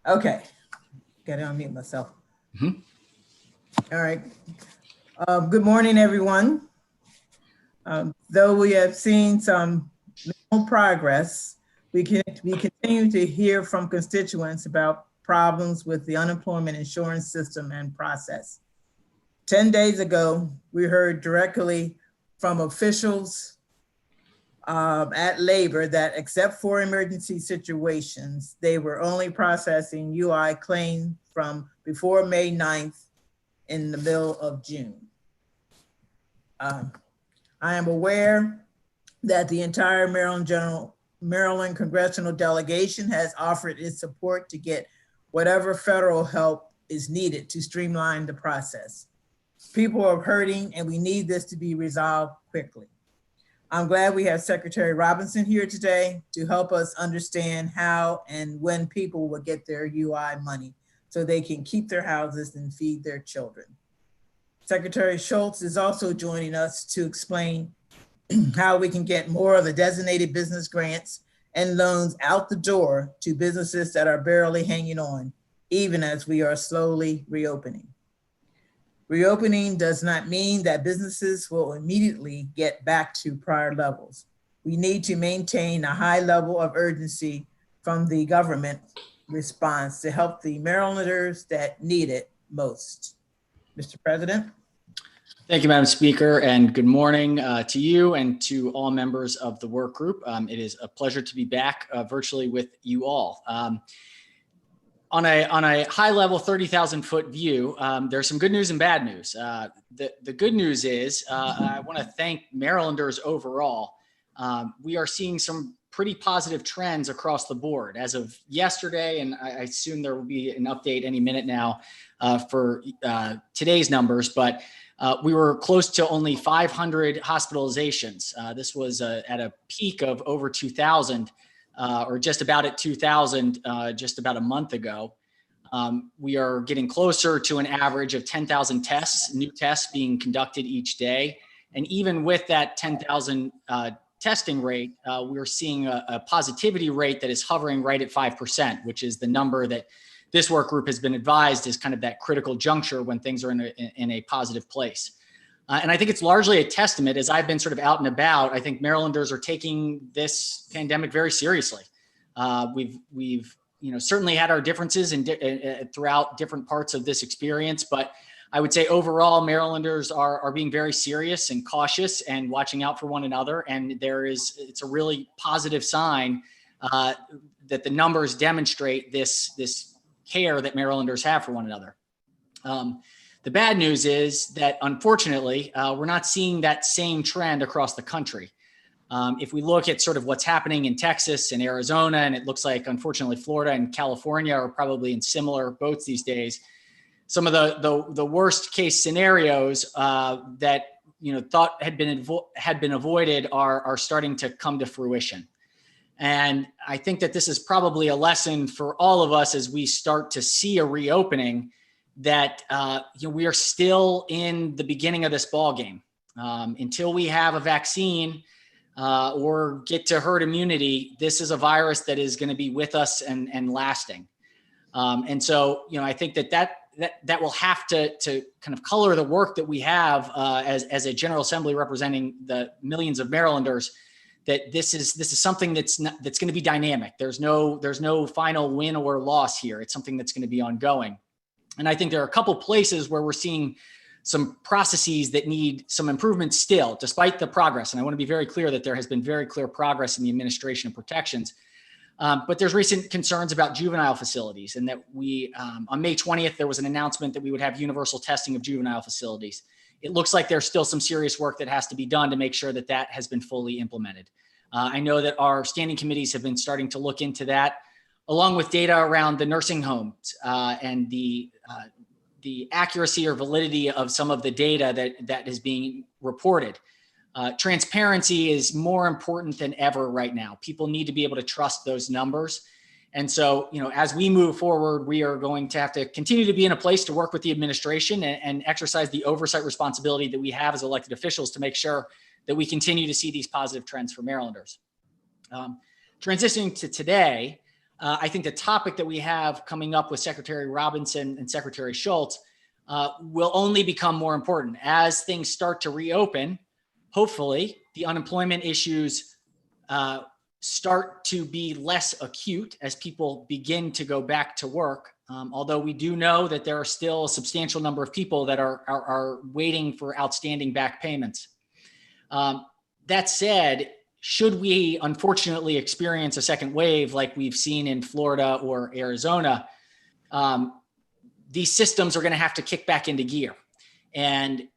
Okay, gotta unmute myself. Mm-hmm. All right. Good morning, everyone. Though we have seen some minimal progress, we continue to hear from constituents about problems with the unemployment insurance system and process. 10 days ago, we heard directly from officials at labor that except for emergency situations, they were only processing UI claims from before May 9th in the middle of June. I am aware that the entire Maryland congressional delegation has offered its support to get whatever federal help is needed to streamline the process. People are hurting and we need this to be resolved quickly. I'm glad we have Secretary Robinson here today to help us understand how and when people will get their UI money so they can keep their houses and feed their children. Secretary Schultz is also joining us to explain how we can get more of the designated business grants and loans out the door to businesses that are barely hanging on, even as we are slowly reopening. Reopening does not mean that businesses will immediately get back to prior levels. We need to maintain a high level of urgency from the government response to help the Marylanders that need it most. Mr. President. Thank you, Madam Speaker, and good morning to you and to all members of the work group. It is a pleasure to be back virtually with you all. On a high level 30,000 foot view, there's some good news and bad news. The good news is I want to thank Marylanders overall. We are seeing some pretty positive trends across the board as of yesterday, and I assume there will be an update any minute now for today's numbers, but we were close to only 500 hospitalizations. This was at a peak of over 2,000. Or just about at 2,000 just about a month ago. We are getting closer to an average of 10,000 tests, new tests being conducted each day. And even with that 10,000 testing rate, we're seeing a positivity rate that is hovering right at 5%, which is the number that this work group has been advised is kind of that critical juncture when things are in a positive place. And I think it's largely a testament, as I've been sort of out and about, I think Marylanders are taking this pandemic very seriously. We've certainly had our differences throughout different parts of this experience, but I would say overall Marylanders are being very serious and cautious and watching out for one another. And it's a really positive sign that the numbers demonstrate this care that Marylanders have for one another. The bad news is that, unfortunately, we're not seeing that same trend across the country. If we look at sort of what's happening in Texas and Arizona, and it looks like, unfortunately, Florida and California are probably in similar boats these days. Some of the worst case scenarios that thought had been avoided are starting to come to fruition. And I think that this is probably a lesson for all of us as we start to see a reopening that we are still in the beginning of this ball game. Until we have a vaccine or get to herd immunity, this is a virus that is going to be with us and lasting. And so, I think that will have to kind of color the work that we have as a General Assembly representing the millions of Marylanders. That this is something that's going to be dynamic. There's no final win or loss here. It's something that's going to be ongoing. And I think there are a couple places where we're seeing some processes that need some improvement still, despite the progress. And I want to be very clear that there has been very clear progress in the administration of protections. But there's recent concerns about juvenile facilities, and that on May 20th, there was an announcement that we would have universal testing of juvenile facilities. It looks like there's still some serious work that has to be done to make sure that that has been fully implemented. I know that our standing committees have been starting to look into that, along with data around the nursing homes and the accuracy or validity of some of the data that is being reported. Transparency is more important than ever right now. People need to be able to trust those numbers. And so, as we move forward, we are going to have to continue to be in a place to work with the administration and exercise the oversight responsibility that we have as elected officials to make sure that we continue to see these positive trends for Marylanders. Transitioning to today, I think the topic that we have coming up with Secretary Robinson and Secretary Schultz will only become more important as things start to reopen. Hopefully, the unemployment issues start to be less acute as people begin to go back to work. Although we do know that there are still a substantial number of people that are waiting for outstanding back payments. That said, should we unfortunately experience a second wave like we've seen in Florida or Arizona, these systems are going to have to kick back into gear. And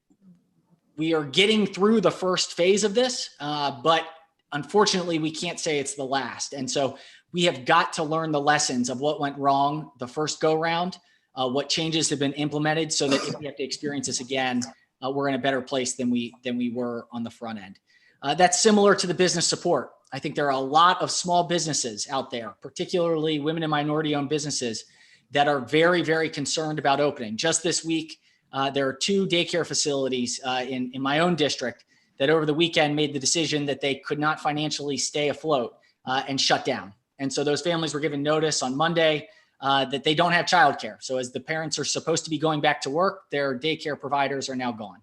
we are getting through the first phase of this, but unfortunately, we can't say it's the last. And so we have got to learn the lessons of what went wrong the first go round, what changes have been implemented so that if we have to experience this again, we're in a better place than we were on the front end. That's similar to the business support. I think there are a lot of small businesses out there, particularly women and minority-owned businesses, that are very, very concerned about opening. Just this week, there are 2 daycare facilities in my own district that over the weekend made the decision that they could not financially stay afloat and shut down. And so those families were given notice on Monday that they don't have childcare. So as the parents are supposed to be going back to work, their daycare providers are now gone.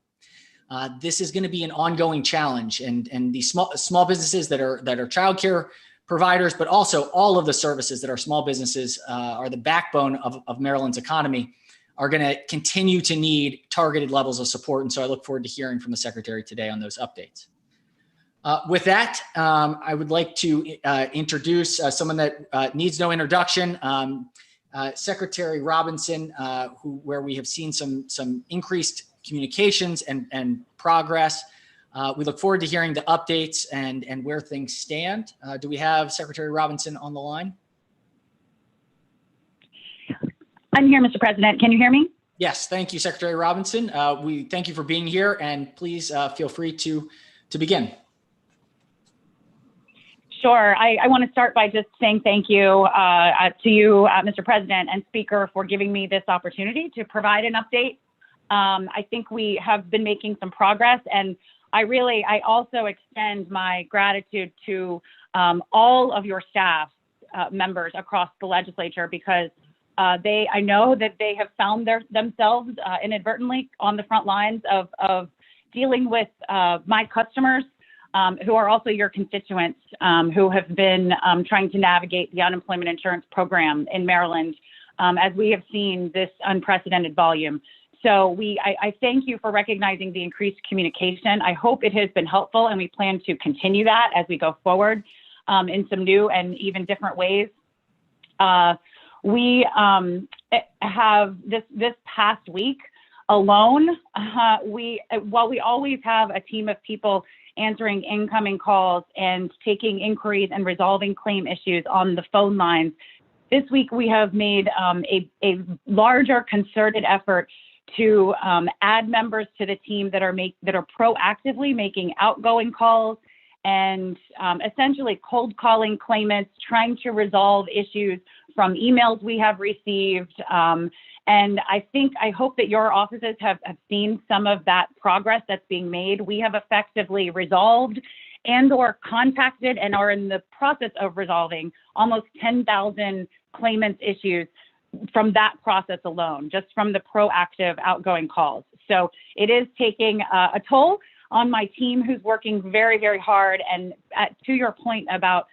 This is going to be an ongoing challenge, and these small businesses that are childcare providers, but also all of the services that are small businesses are the backbone of Maryland's economy, are going to continue to need targeted levels of support. And so I look forward to hearing from the Secretary today on those updates. With that, I would like to introduce someone that needs no introduction, Secretary Robinson, where we have seen some increased communications and progress. We look forward to hearing the updates and where things stand. Do we have Secretary Robinson on the line? I'm here, Mr. President. Can you hear me? Yes, thank you, Secretary Robinson. We thank you for being here, and please feel free to begin. Sure. I want to start by just saying thank you to you, Mr. President and Speaker, for giving me this opportunity to provide an update. I think we have been making some progress, and I also extend my gratitude to all of your staff members across the legislature, because I know that they have found themselves inadvertently on the front lines of dealing with my customers, who are also your constituents, who have been trying to navigate the unemployment insurance program in Maryland, as we have seen this unprecedented volume. So I thank you for recognizing the increased communication. I hope it has been helpful, and we plan to continue that as we go forward in some new and even different ways. We have this past week alone, while we always have a team of people answering incoming calls and taking inquiries and resolving claim issues on the phone lines, this week we have made a larger concerted effort to add members to the team that are proactively making outgoing calls and essentially cold calling claimants, trying to resolve issues from emails we have received. And I hope that your offices have seen some of that progress that's being made. We have effectively resolved and or contacted and are in the process of resolving almost 10,000 claimants' issues from that process alone, just from the proactive outgoing calls. So it is taking a toll on my team, who's working very, very hard. And to your point about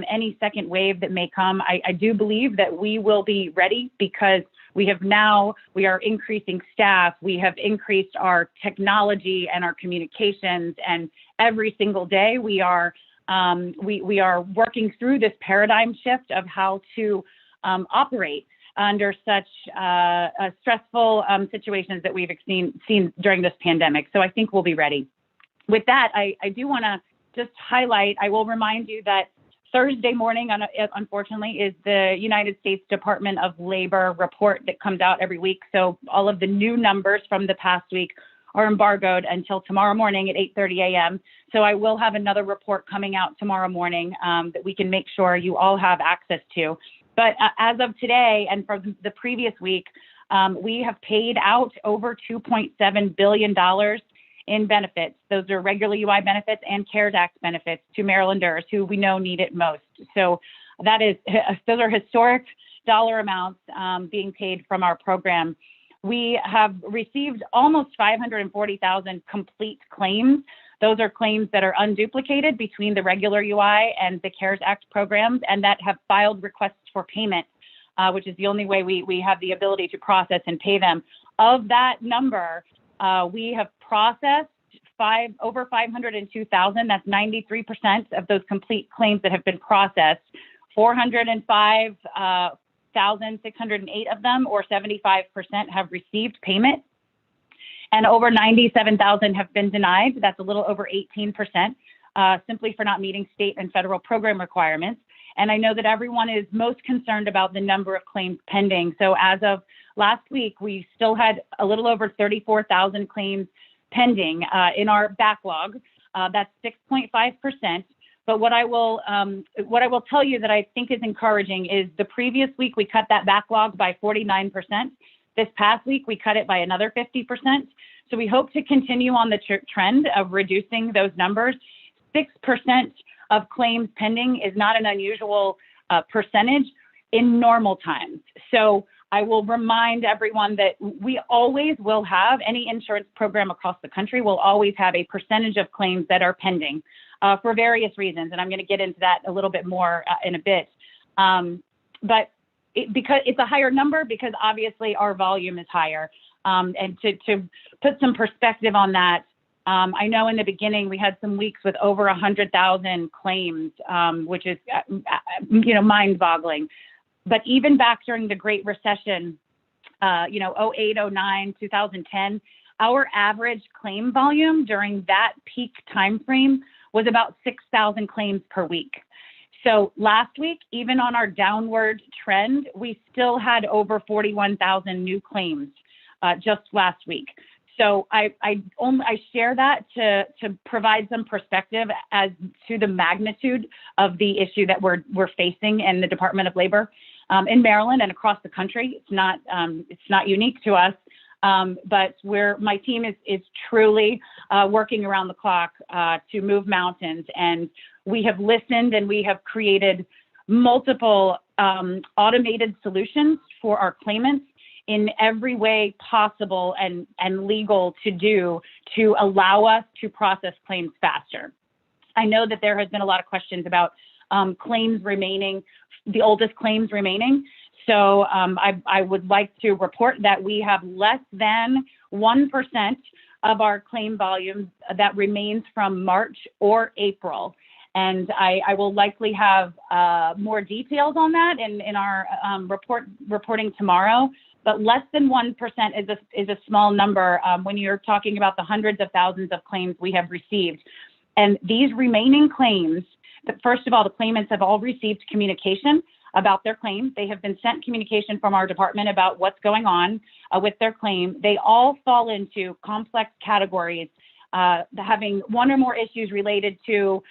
any second wave that may come, I do believe that we will be ready, because we are increasing staff. We have increased our technology and our communications, and every single day we are working through this paradigm shift of how to operate under such stressful situations that we've seen during this pandemic. So I think we'll be ready. With that, I do want to just highlight, I will remind you that Thursday morning, unfortunately, is the United States Department of Labor report that comes out every week. So all of the new numbers from the past week are embargoed until tomorrow morning at 8:30 a.m. So I will have another report coming out tomorrow morning that we can make sure you all have access to. But as of today and for the previous week, we have paid out over $2.7 billion in benefits. Those are regular UI benefits and CARES Act benefits to Marylanders who we know need it most. So those are historic dollar amounts being paid from our program. We have received almost 540,000 complete claims. Those are claims that are unduplicated between the regular UI and the CARES Act programs, and that have filed requests for payment, which is the only way we have the ability to process and pay them. Of that number, we have processed over 502,000. That's 93% of those complete claims that have been processed. 405,608 of them, or 75%, have received payment, and over 97,000 have been denied. That's a little over 18%, simply for not meeting state and federal program requirements. And I know that everyone is most concerned about the number of claims pending. So as of last week, we still had a little over 34,000 claims pending in our backlog. That's 6.5%. But what I will tell you that I think is encouraging is the previous week we cut that backlog by 49%. This past week we cut it by another 50%. So we hope to continue on the trend of reducing those numbers. 6% of claims pending is not an unusual percentage in normal times. So I will remind everyone that we always will have, any insurance program across the country will always have a percentage of claims that are pending for various reasons. And I'm going to get into that a little bit more in a bit. Because it's a higher number, because obviously our volume is higher. And to put some perspective on that, I know in the beginning we had some weeks with over 100,000 claims, which is mind-boggling. But even back during the Great Recession, 08, 09, 2010, our average claim volume during that peak time frame was about 6,000 claims per week. So last week, even on our downward trend, we still had over 41,000 new claims just last week. So I share that to provide some perspective as to the magnitude of the issue that we're facing in the Department of Labor in Maryland and across the country. It's not unique to us, but my team is truly working around the clock to move mountains. And we have listened and we have created multiple automated solutions for our claimants in every way possible and legal to do to allow us to process claims faster. I know that there has been a lot of questions about claims remaining, the oldest claims remaining. So I would like to report that we have less than 1% of our claim volume that remains from March or April. And I will likely have more details on that in our reporting tomorrow. But less than 1% is a small number when you're talking about the hundreds of thousands of claims we have received. And these remaining claims, first of all, the claimants have all received communication about their claim. They have been sent communication from our department about what's going on with their claim. They all fall into complex categories, having one or more issues related to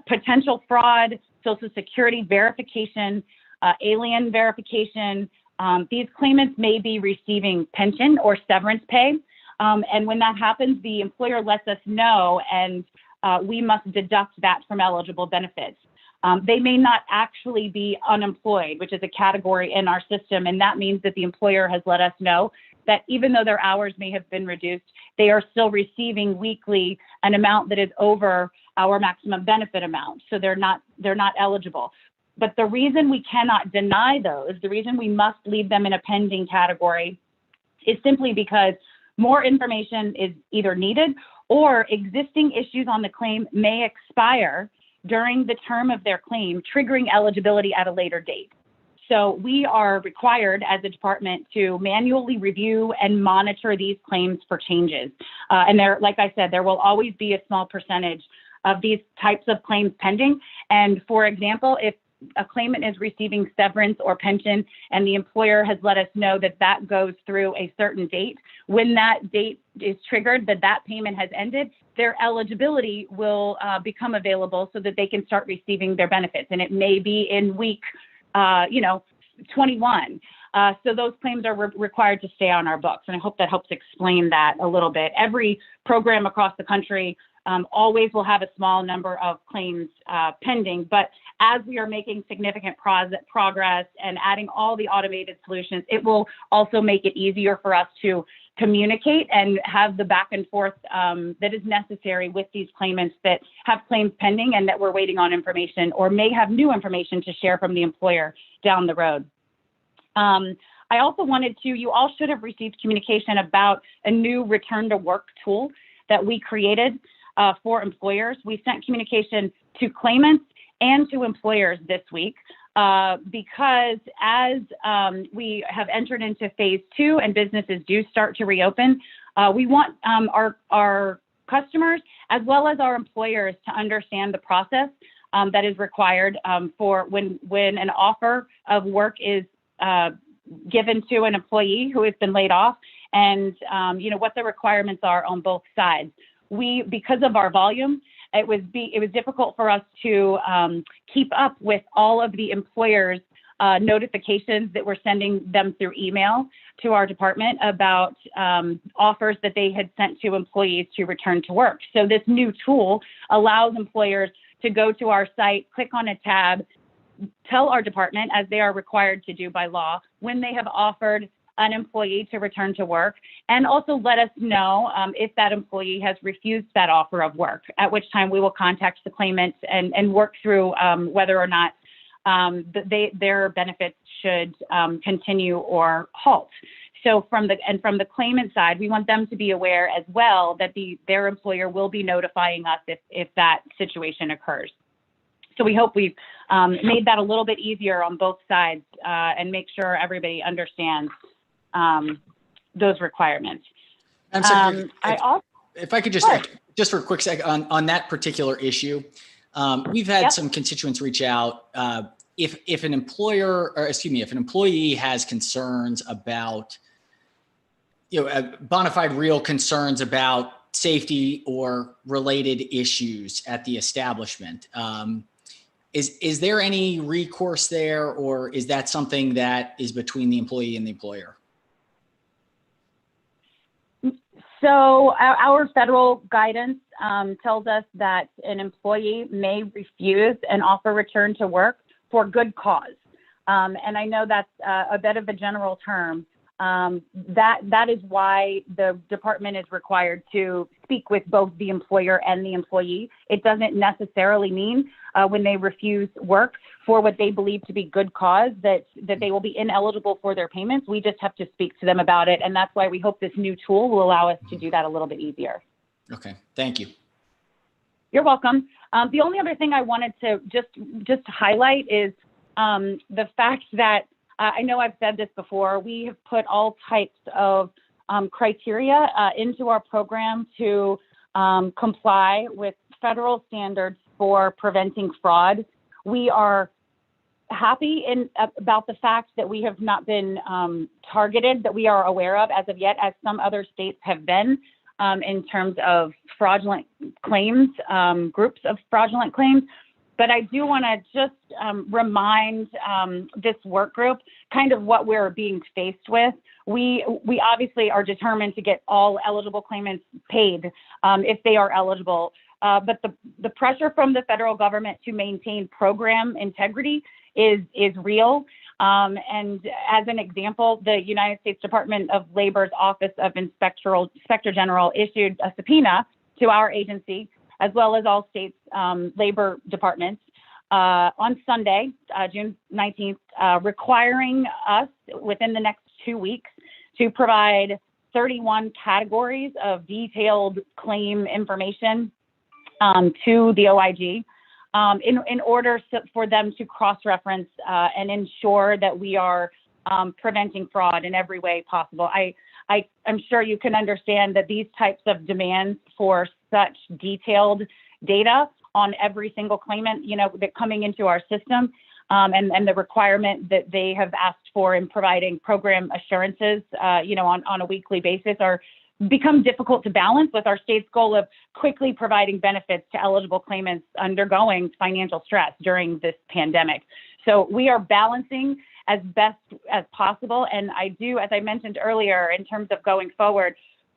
potential fraud, Social Security verification, alien verification. These claimants may be receiving pension or severance pay. And when that happens, the employer lets us know, and we must deduct that from eligible benefits. They may not actually be unemployed, which is a category in our system. And that means that the employer has let us know that even though their hours may have been reduced, they are still receiving weekly an amount that is over our maximum benefit amount. So they're not eligible. But the reason we cannot deny those, the reason we must leave them in a pending category, is simply because more information is either needed or existing issues on the claim may expire during the term of their claim, triggering eligibility at a later date. So we are required as a department to manually review and monitor these claims for changes. And there, like I said, there will always be a small percentage of these types of claims pending. And for example, if a claimant is receiving severance or pension and the employer has let us know that that goes through a certain date, when that date is triggered, that payment has ended, their eligibility will become available so that they can start receiving their benefits. And it may be in week 21. So those claims are required to stay on our books. And I hope that helps explain that a little bit. Every program across the country always will have a small number of claims pending. But as we are making significant progress and adding all the automated solutions, it will also make it easier for us to communicate and have the back and forth that is necessary with these claimants that have claims pending and that we're waiting on information or may have new information to share from the employer down the road. I also wanted to, you all should have received communication about a new return to work tool that we created for employers. We sent communication to claimants and to employers this week because as we have entered into phase 2 and businesses do start to reopen, we want our customers as well as our employers to understand the process that is required for when an offer of work is given to an employee who has been laid off, and what the requirements are on both sides. Because of our volume, it was difficult for us to keep up with all of the employers' notifications that we're sending them through email to our department about offers that they had sent to employees to return to work. So this new tool allows employers to go to our site, click on a tab, tell our department, as they are required to do by law, when they have offered an employee to return to work, and also let us know if that employee has refused that offer of work, at which time we will contact the claimant and work through whether or not their benefits should continue or halt. So from the claimant side, we want them to be aware as well that their employer will be notifying us if that situation occurs. So we hope we've made that a little bit easier on both sides and make sure everybody understands those requirements. If I could just for a quick second on that particular issue, we've had some constituents reach out. If an employee has concerns about, bona fide real concerns about safety or related issues at the establishment, is there any recourse there, or is that something that is between the employee and the employer? So our federal guidance tells us that an employee may refuse an offer return to work for good cause. And I know that's a bit of a general term. That is why the department is required to speak with both the employer and the employee. It doesn't necessarily mean when they refuse work for what they believe to be good cause that they will be ineligible for their payments. We just have to speak to them about it. And that's why we hope this new tool will allow us to do that a little bit easier. Okay, thank you. You're welcome. The only other thing I wanted to just highlight is the fact that I know I've said this before, we have put all types of criteria into our program to comply with federal standards for preventing fraud. We are happy about the fact that we have not been targeted, that we are aware of as of yet, as some other states have been in terms of fraudulent claims, groups of fraudulent claims. But I do want to just remind this work group kind of what we're being faced with. We obviously are determined to get all eligible claimants paid if they are eligible. But the pressure from the federal government to maintain program integrity is real. And as an example, the United States Department of Labor's Office of Inspector General issued a subpoena to our agency, as well as all states' labor departments, on Sunday, June 19th, requiring us within the next 2 weeks to provide 31 categories of detailed claim information to the OIG in order for them to cross-reference and ensure that we are preventing fraud in every way possible. I'm sure you can understand that these types of demands for such detailed data on every single claimant, that coming into our system, and the requirement that they have asked for in providing program assurances, on a weekly basis become difficult to balance with our state's goal of quickly providing benefits to eligible claimants undergoing financial stress during this pandemic. So we are balancing as best as possible. And I do, as I mentioned earlier, in terms of going forward,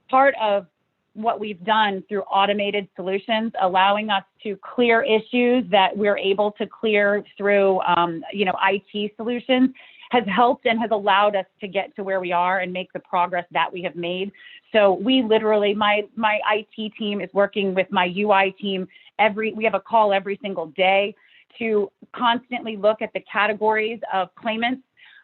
part of what we've done through automated solutions, allowing us to clear issues that we're able to clear through, IT solutions, has helped and has allowed us to get to where we are and make the progress that we have made. So we literally, my IT team is working with my UI team. We have a call every single day to constantly look at the categories of claimants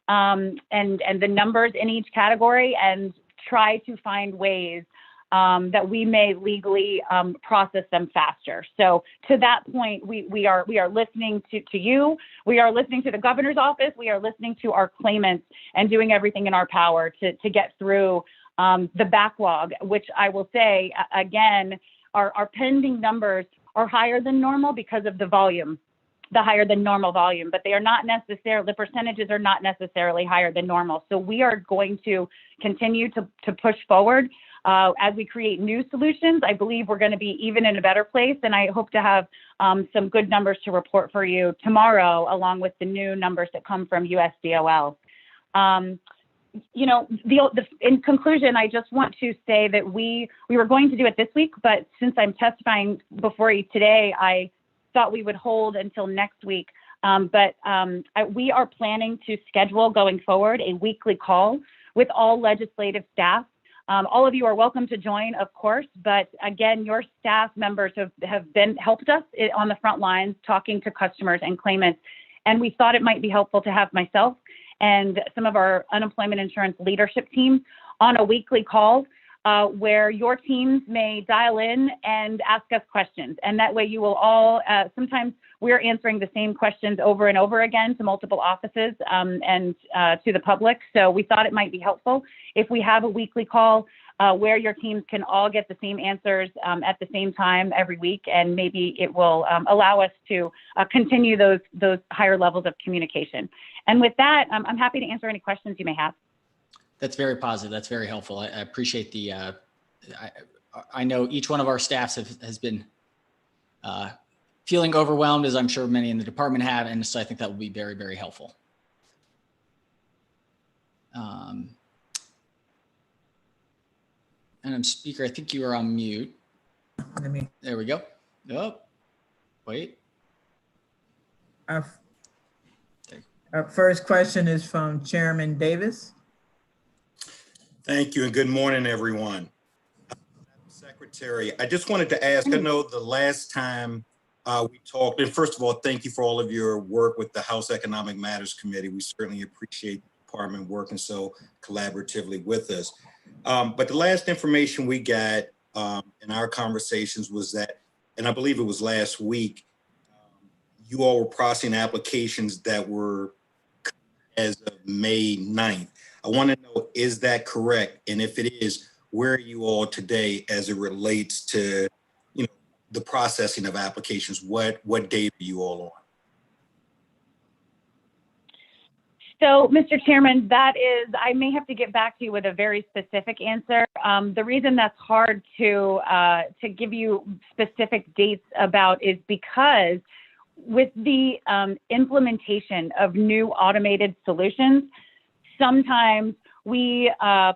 and the numbers in each category and try to find ways that we may legally process them faster. So to that point, we are listening to you. We are listening to the governor's office. We are listening to our claimants and doing everything in our power to get through the backlog, which I will say, again, our pending numbers are higher than normal because of the volume, the higher than normal volume, but they are not necessarily, the percentages are not necessarily higher than normal. So we are going to continue to push forward. As we create new solutions, I believe we're going to be even in a better place. And I hope to have some good numbers to report for you tomorrow, along with the new numbers that come from USDOL. In conclusion, I just want to say that we were going to do it this week, but since I'm testifying before you today, I thought we would hold until next week. We are planning to schedule going forward a weekly call with all legislative staff. All of you are welcome to join, of course, but again, your staff members have helped us on the front lines talking to customers and claimants. And we thought it might be helpful to have myself and some of our unemployment insurance leadership team on a weekly call where your teams may dial in and ask us questions. And that way you will all, sometimes we're answering the same questions over and over again to multiple offices and to the public. So we thought it might be helpful if we have a weekly call where your teams can all get the same answers at the same time every week. And maybe it will allow us to continue those higher levels of communication. And with that, I'm happy to answer any questions you may have. That's very positive. That's very helpful. I appreciate the, I know each one of our staffs has been feeling overwhelmed, as I'm sure many in the department have. And so I think that will be very, very helpful. And Speaker, I think you are on mute. There we go. Oh, wait. Our first question is from Chairman Davis. Thank you and good morning, everyone. Secretary, I just wanted to ask, I know the last time we talked, and first of all, thank you for all of your work with the House Economic Matters Committee. We certainly appreciate the department working so collaboratively with us. But the last information we got in our conversations was that, and I believe it was last week, you all were processing applications that were as of May 9th. I want to know, is that correct? And if it is, where are you all today as it relates to, the processing of applications? What date are you all on? So, Mr. Chairman, I may have to get back to you with a very specific answer. The reason that's hard to give you specific dates about is because with the implementation of new automated solutions, sometimes we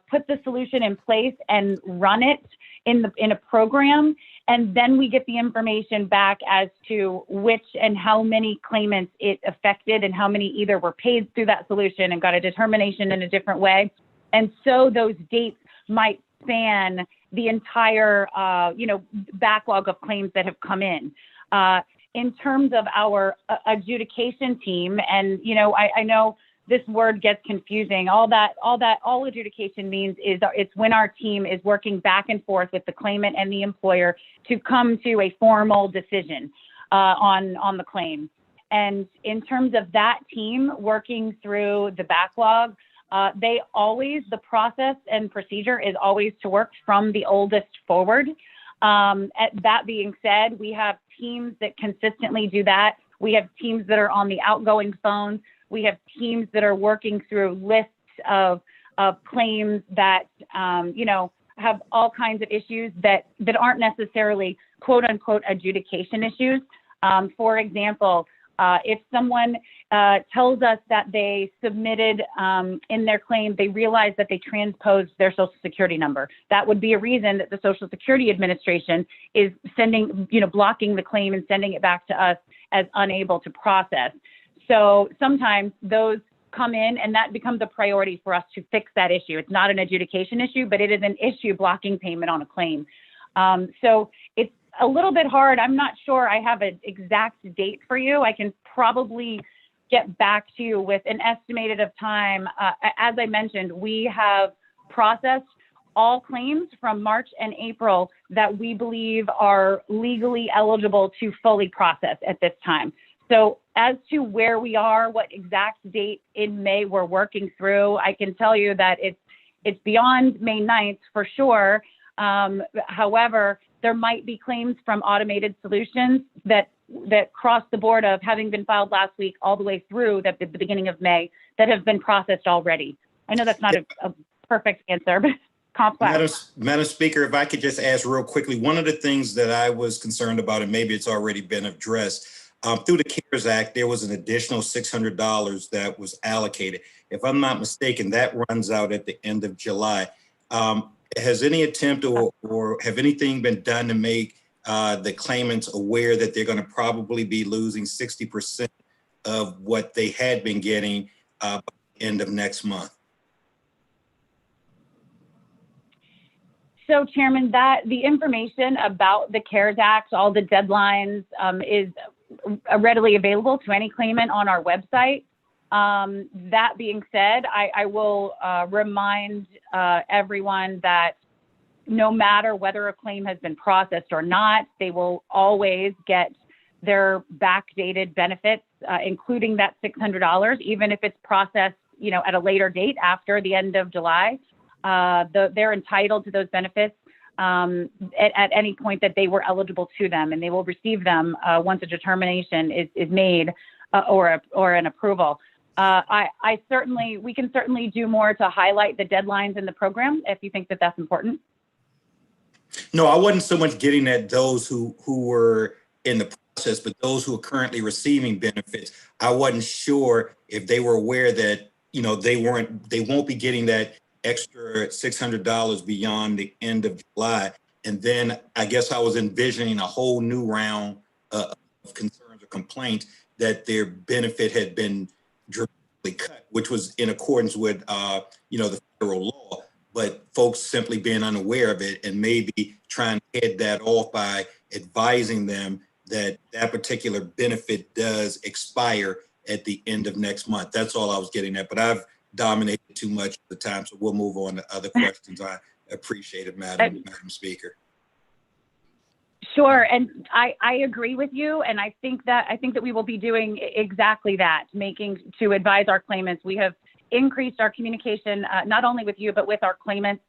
put the solution in place and run it in a program, and then we get the information back as to which and how many claimants it affected and how many either were paid through that solution and got a determination in a different way. And so those dates might span the entire backlog of claims that have come in. In terms of our adjudication team, and I know this word gets confusing. All adjudication means is it's when our team is working back and forth with the claimant and the employer to come to a formal decision on the claim. And in terms of that team working through the backlog, the process and procedure is always to work from the oldest forward. That being said, we have teams that consistently do that. We have teams that are on the outgoing phones. We have teams that are working through lists of claims that, have all kinds of issues that aren't necessarily quote unquote adjudication issues. For example, If someone tells us that they submitted in their claim, they realize that they transposed their Social Security number, that would be a reason that the Social Security Administration is sending, blocking the claim and sending it back to us as unable to process. So sometimes those come in and that becomes a priority for us to fix that issue. It's not an adjudication issue, but it is an issue blocking payment on a claim. So it's a little bit hard. I'm not sure I have an exact date for you. I can probably get back to you with an estimated of time. As I mentioned, we have processed all claims from March and April that we believe are legally eligible to fully process at this time. So as to where we are, what exact date in May we're working through, I can tell you that it's beyond May 9th for sure. However, there might be claims from automated solutions that cross the board of having been filed last week all the way through the beginning of May that have been processed already. I know that's not a perfect answer, but complex. Madam Speaker, if I could just ask real quickly, one of the things that I was concerned about, and maybe it's already been addressed, through the CARES Act, there was an additional $600 that was allocated. If I'm not mistaken, that runs out at the end of July. Has any attempt or have anything been done to make the claimants aware that they're going to probably be losing 60% of what they had been getting by the end of next month? So, Chairman, the information about the CARES Act, all the deadlines, is readily available to any claimant on our website. That being said, I will remind everyone that no matter whether a claim has been processed or not, they will always get their backdated benefits, including that $600, even if it's processed, at a later date after the end of July. They're entitled to those benefits at any point that they were eligible to them, and they will receive them once a determination is made or an approval. We can certainly do more to highlight the deadlines in the program if you think that that's important. No, I wasn't so much getting at those who were in the process, but those who are currently receiving benefits. I wasn't sure if they were aware that, they won't be getting that extra $600 beyond the end of July. And then I guess I was envisioning a whole new round of concerns or complaints that their benefit had been dramatically cut, which was in accordance with, the federal law, but folks simply being unaware of it and maybe trying to head that off by advising them that that particular benefit does expire at the end of next month. That's all I was getting at, but I've dominated too much of the time, so we'll move on to other questions. I appreciate it, Madam Speaker. Sure, and I agree with you, and I think that we will be doing exactly that, to advise our claimants. We have increased our communication not only with you but with our claimants.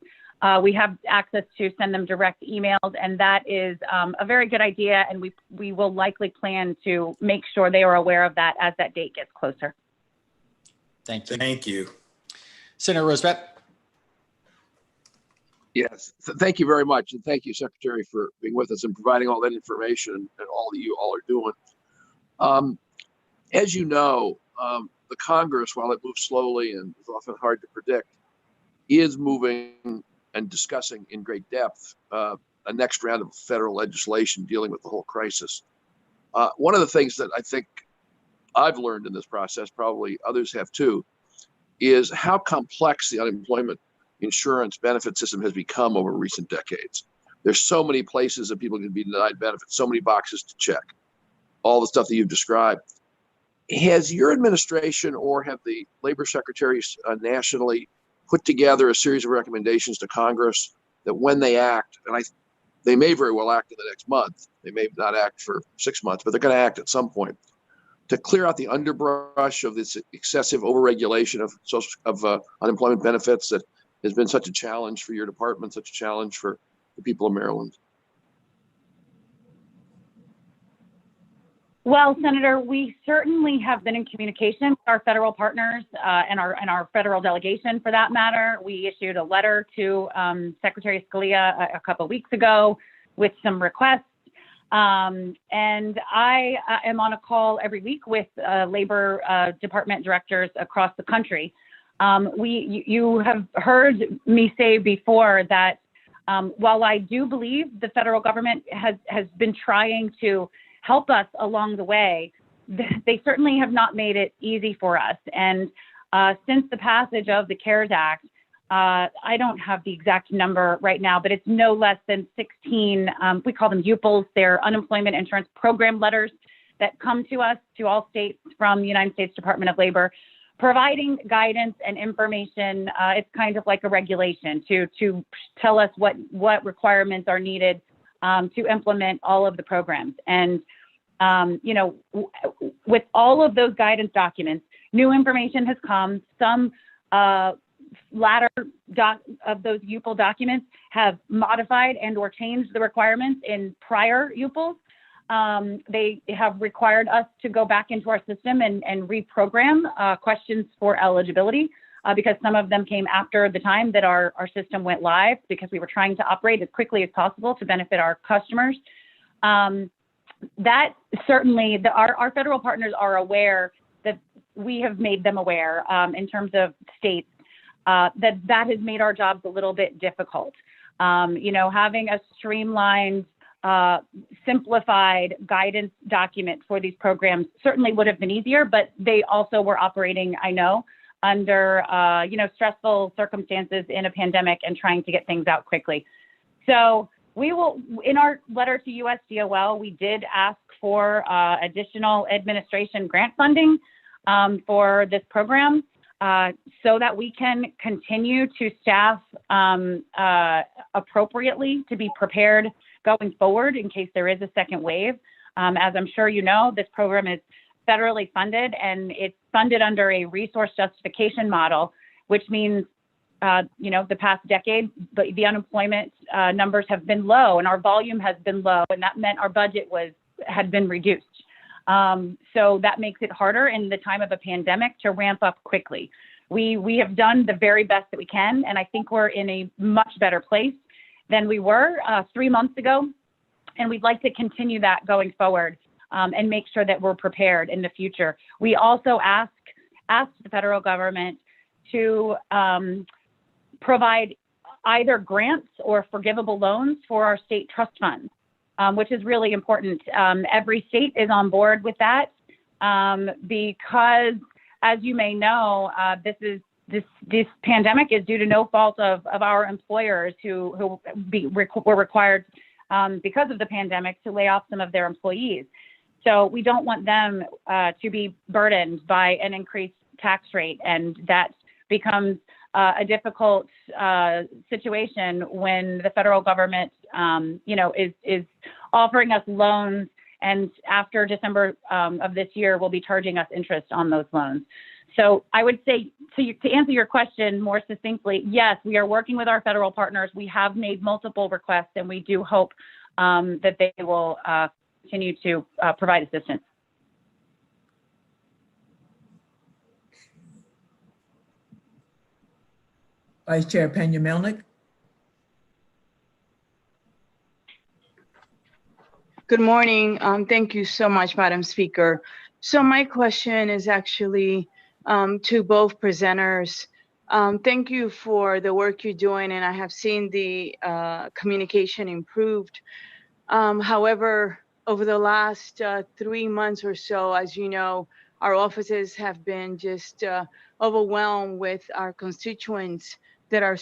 We have access to send them direct emails, and that is a very good idea. And we will likely plan to make sure they are aware of that as that date gets closer. Thank you. Thank you. Senator Rosebeth. Yes, thank you very much. And thank you, Secretary, for being with us and providing all that information and all that you all are doing. As you know, the Congress, while it moves slowly and is often hard to predict, is moving and discussing in great depth a next round of federal legislation dealing with the whole crisis. One of the things that I think I've learned in this process, probably others have too, is how complex the unemployment insurance benefit system has become over recent decades. There's so many places that people can be denied benefits, so many boxes to check, all the stuff that you've described. Has your administration or have the labor secretaries nationally put together a series of recommendations to Congress that when they act, and they may very well act in the next month, they may not act for 6 months, but they're going to act at some point, to clear out the underbrush of this excessive overregulation of unemployment benefits that has been such a challenge for your department, such a challenge for the people of Maryland? Well, Senator, we certainly have been in communication with our federal partners and our federal delegation, for that matter. We issued a letter to Secretary Scalia a couple of weeks ago with some requests. And I am on a call every week with labor department directors across the country. You have heard me say before that while I do believe the federal government has been trying to help us along the way, they certainly have not made it easy for us. And since the passage of the CARES Act, I don't have the exact number right now, but it's no less than 16, we call them UPLs, they're unemployment insurance program letters that come to us, to all states from the United States Department of Labor, providing guidance and information. It's kind of like a regulation to tell us what requirements are needed to implement all of the programs. And, with all of those guidance documents, new information has come. Some latter of those UPL documents have modified and or changed the requirements in prior UPLs. They have required us to go back into our system and reprogram questions for eligibility because some of them came after the time that our system went live, because we were trying to operate as quickly as possible to benefit our customers. That certainly, our federal partners are aware that we have made them aware in terms of states that has made our jobs a little bit difficult. Having a streamlined, simplified guidance document for these programs certainly would have been easier, but they also were operating, I know, under, stressful circumstances in a pandemic and trying to get things out quickly. So we will, in our letter to USDOL, we did ask for additional administration grant funding for this program so that we can continue to staff appropriately to be prepared going forward in case there is a second wave. As I'm sure you know, this program is federally funded, and it's funded under a resource justification model, which means the past decade, the unemployment numbers have been low and our volume has been low, and that meant our budget had been reduced. So that makes it harder in the time of a pandemic to ramp up quickly. We have done the very best that we can, and I think we're in a much better place than we were 3 months ago, and we'd like to continue that going forward and make sure that we're prepared in the future. We also asked the federal government to provide either grants or forgivable loans for our state trust funds, which is really important. Every state is on board with that because, as you may know, this pandemic is due to no fault of our employers who were required because of the pandemic to lay off some of their employees. So we don't want them to be burdened by an increased tax rate, and that becomes a difficult situation when the federal government, is offering us loans, and after December of this year, will be charging us interest on those loans. So I would say, to answer your question more succinctly, yes, we are working with our federal partners. We have made multiple requests, and we do hope that they will continue to provide assistance. Vice Chair Peña-Melnick. Good morning. Thank you so much, Madam Speaker. So my question is actually to both presenters. Thank you for the work you're doing, and I have seen the communication improved. However, over the last 3 months or so, as you know, our offices have been just overwhelmed with our constituents that are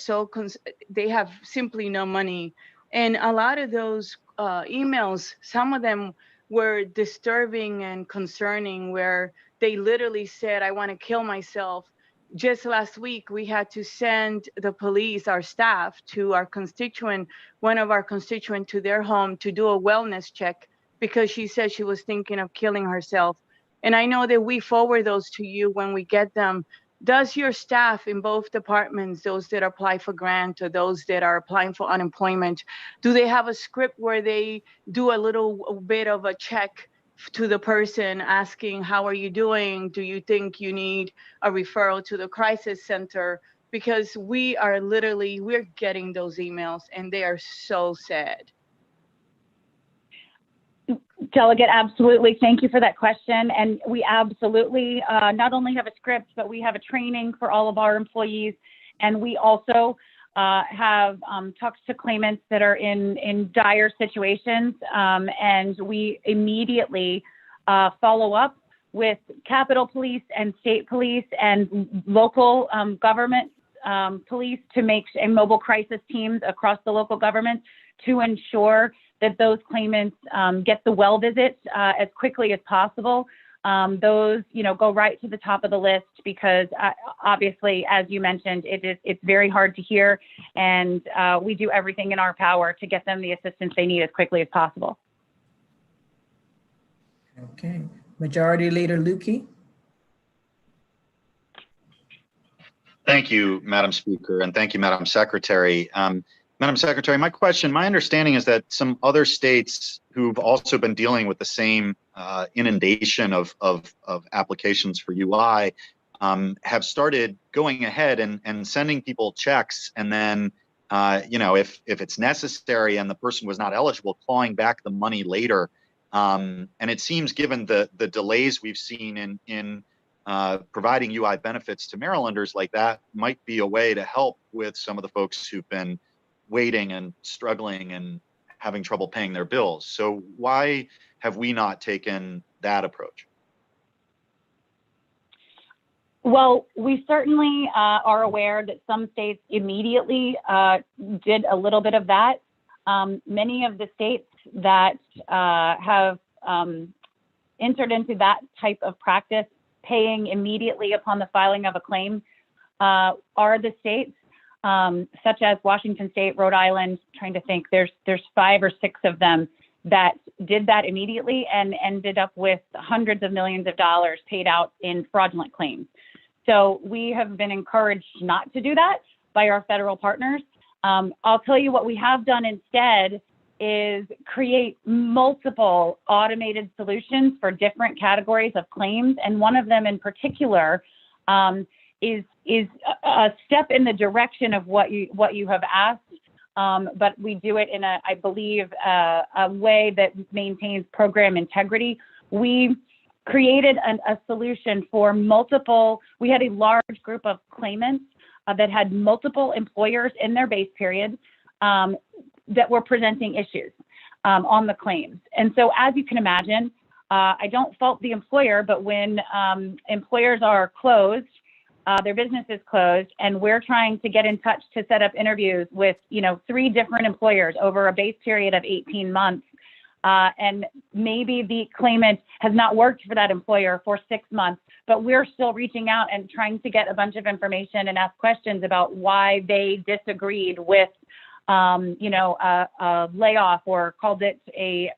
they have simply no money. And a lot of those emails, some of them were disturbing and concerning, where they literally said, I want to kill myself. Just last week, we had to send the police, our staff, to our constituent, one of our constituents, to their home to do a wellness check because she said she was thinking of killing herself. And I know that we forward those to you when we get them. Does your staff in both departments, those that apply for grant or those that are applying for unemployment, do they have a script where they do a little bit of a check to the person asking, how are you doing? Do you think you need a referral to the crisis center? Because we're getting those emails and they are so sad. Delegate, absolutely. Thank you for that question. And we absolutely not only have a script, but we have a training for all of our employees. And we also have talked to claimants that are in dire situations. And we immediately follow up with Capitol Police and state police and local government police and mobile crisis teams across the local government to ensure that those claimants get the well visits as quickly as possible. Those, go right to the top of the list because obviously, as you mentioned, it's very hard to hear, and we do everything in our power to get them the assistance they need as quickly as possible. Okay, Majority Leader Lukey. Thank you, Madam Speaker, and thank you, Madam Secretary. Madam Secretary, my understanding is that some other states who've also been dealing with the same inundation of applications for UI have started going ahead and sending people checks, and then, if it's necessary and the person was not eligible, clawing back the money later. And it seems, given the delays we've seen in providing UI benefits to Marylanders, like that might be a way to help with some of the folks who've been waiting and struggling and having trouble paying their bills. So why have we not taken that approach? Well, we certainly are aware that some states immediately did a little bit of that. Many of the states that have entered into that type of practice, paying immediately upon the filing of a claim, are the states such as Washington State, Rhode Island. Trying to think, there's 5 or 6 of them that did that immediately and ended up with hundreds of millions of dollars paid out in fraudulent claims. So we have been encouraged not to do that by our federal partners. I'll tell you what we have done instead is create multiple automated solutions for different categories of claims. And one of them in particular is a step in the direction of what you have asked, but we do it in I believe, a way that maintains program integrity. We created a solution for we had a large group of claimants that had multiple employers in their base period that were presenting issues on the claims. And so, as you can imagine, I don't fault the employer, but when employers are closed, their business is closed, and we're trying to get in touch to set up interviews with, 3 different employers over a base period of 18 months. And maybe the claimant has not worked for that employer for 6 months, but we're still reaching out and trying to get a bunch of information and ask questions about why they disagreed with, a layoff or called it a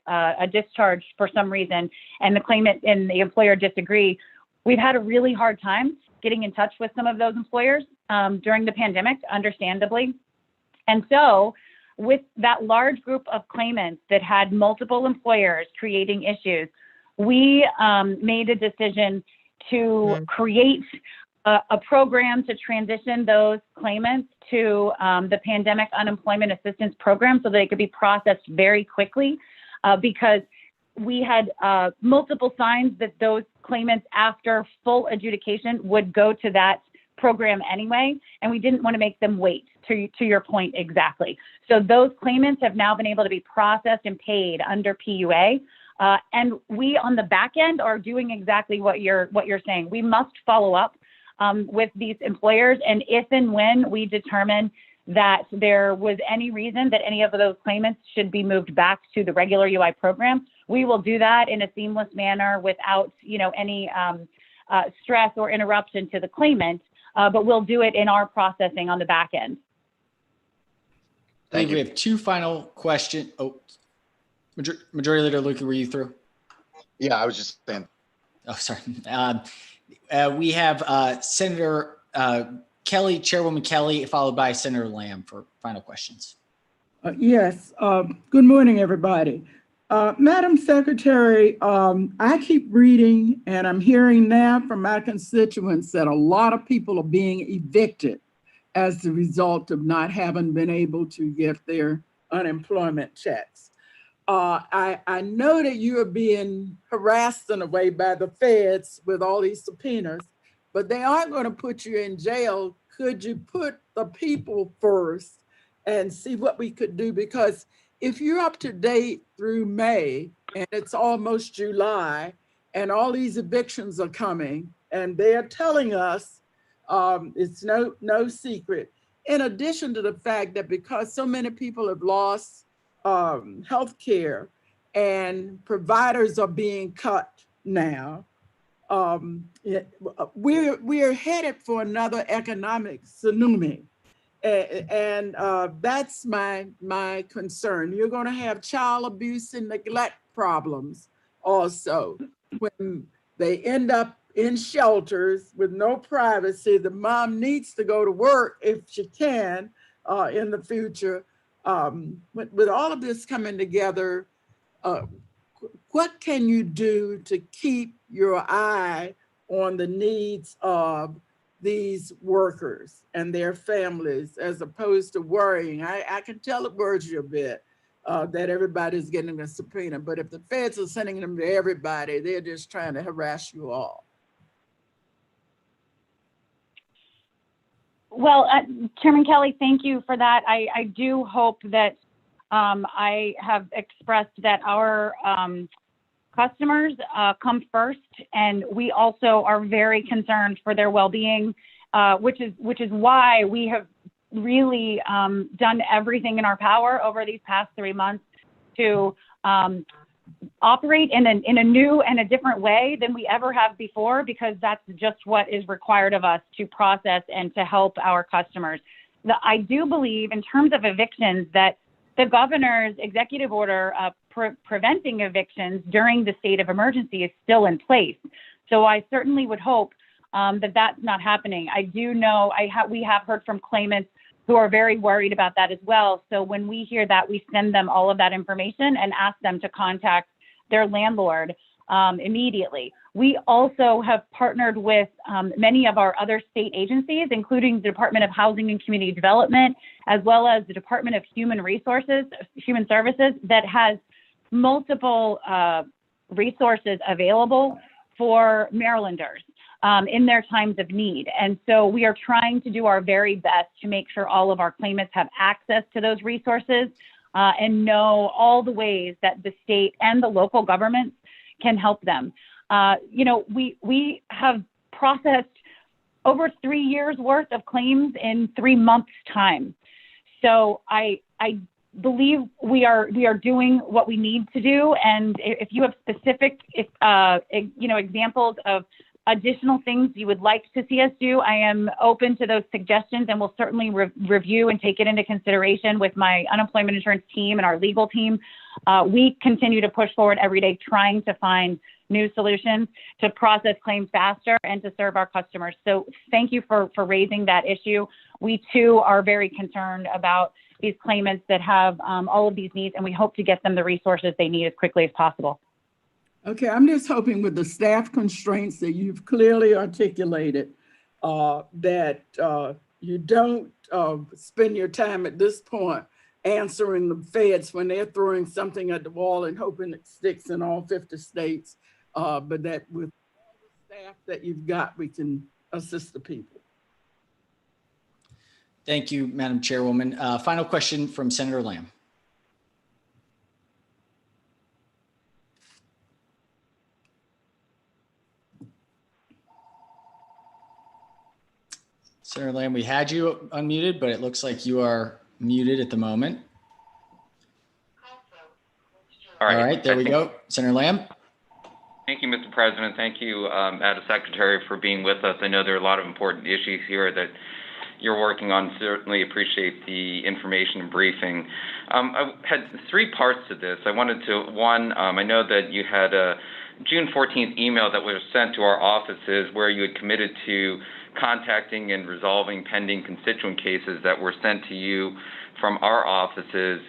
discharge for some reason, and the claimant and the employer disagree. We've had a really hard time getting in touch with some of those employers during the pandemic, understandably. And so with that large group of claimants that had multiple employers creating issues, we made a decision to create a program to transition those claimants to the Pandemic Unemployment Assistance Program so they could be processed very quickly because we had multiple signs that those claimants after full adjudication would go to that program anyway, and we didn't want to make them wait, to your point exactly. So those claimants have now been able to be processed and paid under PUA. And we on the back end are doing exactly what you're saying. We must follow up with these employers, and if and when we determine that there was any reason that any of those claimants should be moved back to the regular UI program, we will do that in a seamless manner without, any stress or interruption to the claimant, but we'll do it in our processing on the back end. We have 2 final questions. Oh, Majority Leader Lukey, were you through? Yeah, I was just saying. Oh, sorry. We have Senator Kelly, Chairwoman Kelly, followed by Senator Lamb for final questions. Yes. Good morning, everybody. Madam Secretary, I keep reading and I'm hearing now from my constituents that a lot of people are being evicted as the result of not having been able to get their unemployment checks. I know that you are being harassed in a way by the feds with all these subpoenas, but they aren't going to put you in jail. Could you put the people first and see what we could do? Because if you're up to date through May and it's almost July and all these evictions are coming and they're telling us it's no secret, in addition to the fact that because so many people have lost health care and providers are being cut now, we're headed for another economic tsunami. And that's my concern. You're going to have child abuse and neglect problems also. When they end up in shelters with no privacy, the mom needs to go to work if she can in the future. With all of this coming together, what can you do to keep your eye on the needs of these workers and their families, as opposed to worrying? I can tell it worries you a bit that everybody's getting a subpoena, but if the feds are sending them to everybody, they're just trying to harass you all. Well, Chairman Kelly, thank you for that. I do hope that I have expressed that our customers come first, and we also are very concerned for their well-being, which is why we have really done everything in our power over these past 3 months to operate in a new and a different way than we ever have before, because that's just what is required of us to process and to help our customers. I do believe, in terms of evictions, that the governor's executive order preventing evictions during the state of emergency is still in place. So I certainly would hope that that's not happening. I do know we have heard from claimants who are very worried about that as well. So when we hear that, we send them all of that information and ask them to contact their landlord immediately. We also have partnered with many of our other state agencies, including the Department of Housing and Community Development, as well as the Department of Human Services, that has multiple resources available for Marylanders in their times of need. And so we are trying to do our very best to make sure all of our claimants have access to those resources and know all the ways that the state and the local governments can help them. We have processed over 3 years worth of claims in 3 months' time. So I believe we are doing what we need to do. And if you have specific, examples of additional things you would like to see us do, I am open to those suggestions, and we'll certainly review and take it into consideration with my unemployment insurance team and our legal team. We continue to push forward every day, trying to find new solutions to process claims faster and to serve our customers. So thank you for raising that issue. We too are very concerned about these claimants that have all of these needs, and we hope to get them the resources they need as quickly as possible. Okay, I'm just hoping with the staff constraints that you've clearly articulated, that you don't spend your time at this point answering the feds when they're throwing something at the wall and hoping it sticks in all 50 states, but that with all the staff that you've got, we can assist the people. Thank you, Madam Chairwoman. Final question from Senator Lamb. Senator Lamb, we had you unmuted, but it looks like you are muted at the moment. All right, there we go. Senator Lamb. Thank you, Mr. President. Thank you, Madam Secretary, for being with us. I know there are a lot of important issues here that you're working on. Certainly appreciate the information and briefing. I had 3 parts to this. I wanted to, one, I know that you had a June 14th email that was sent to our offices where you had committed to contacting and resolving pending constituent cases that were sent to you from our offices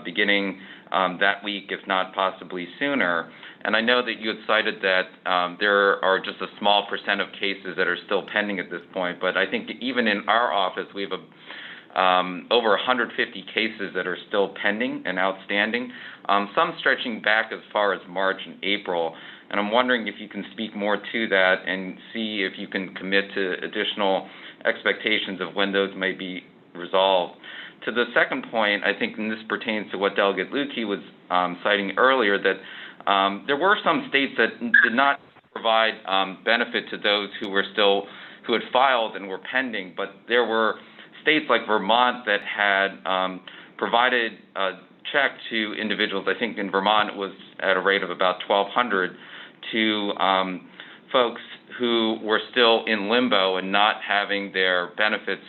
beginning that week, if not possibly sooner. And I know that you had cited that there are just a small % of cases that are still pending at this point, but I think even in our office, we have over 150 cases that are still pending and outstanding, some stretching back as far as March and April. And I'm wondering if you can speak more to that and see if you can commit to additional expectations of when those may be resolved. To the second point, I think, and this pertains to what Delegate Lukey was citing earlier, that there were some states that did not provide benefit to those who had filed and were pending, but there were states like Vermont that had provided a check to individuals. I think in Vermont it was at a rate of about $1,200 to folks who were still in limbo and not having their benefits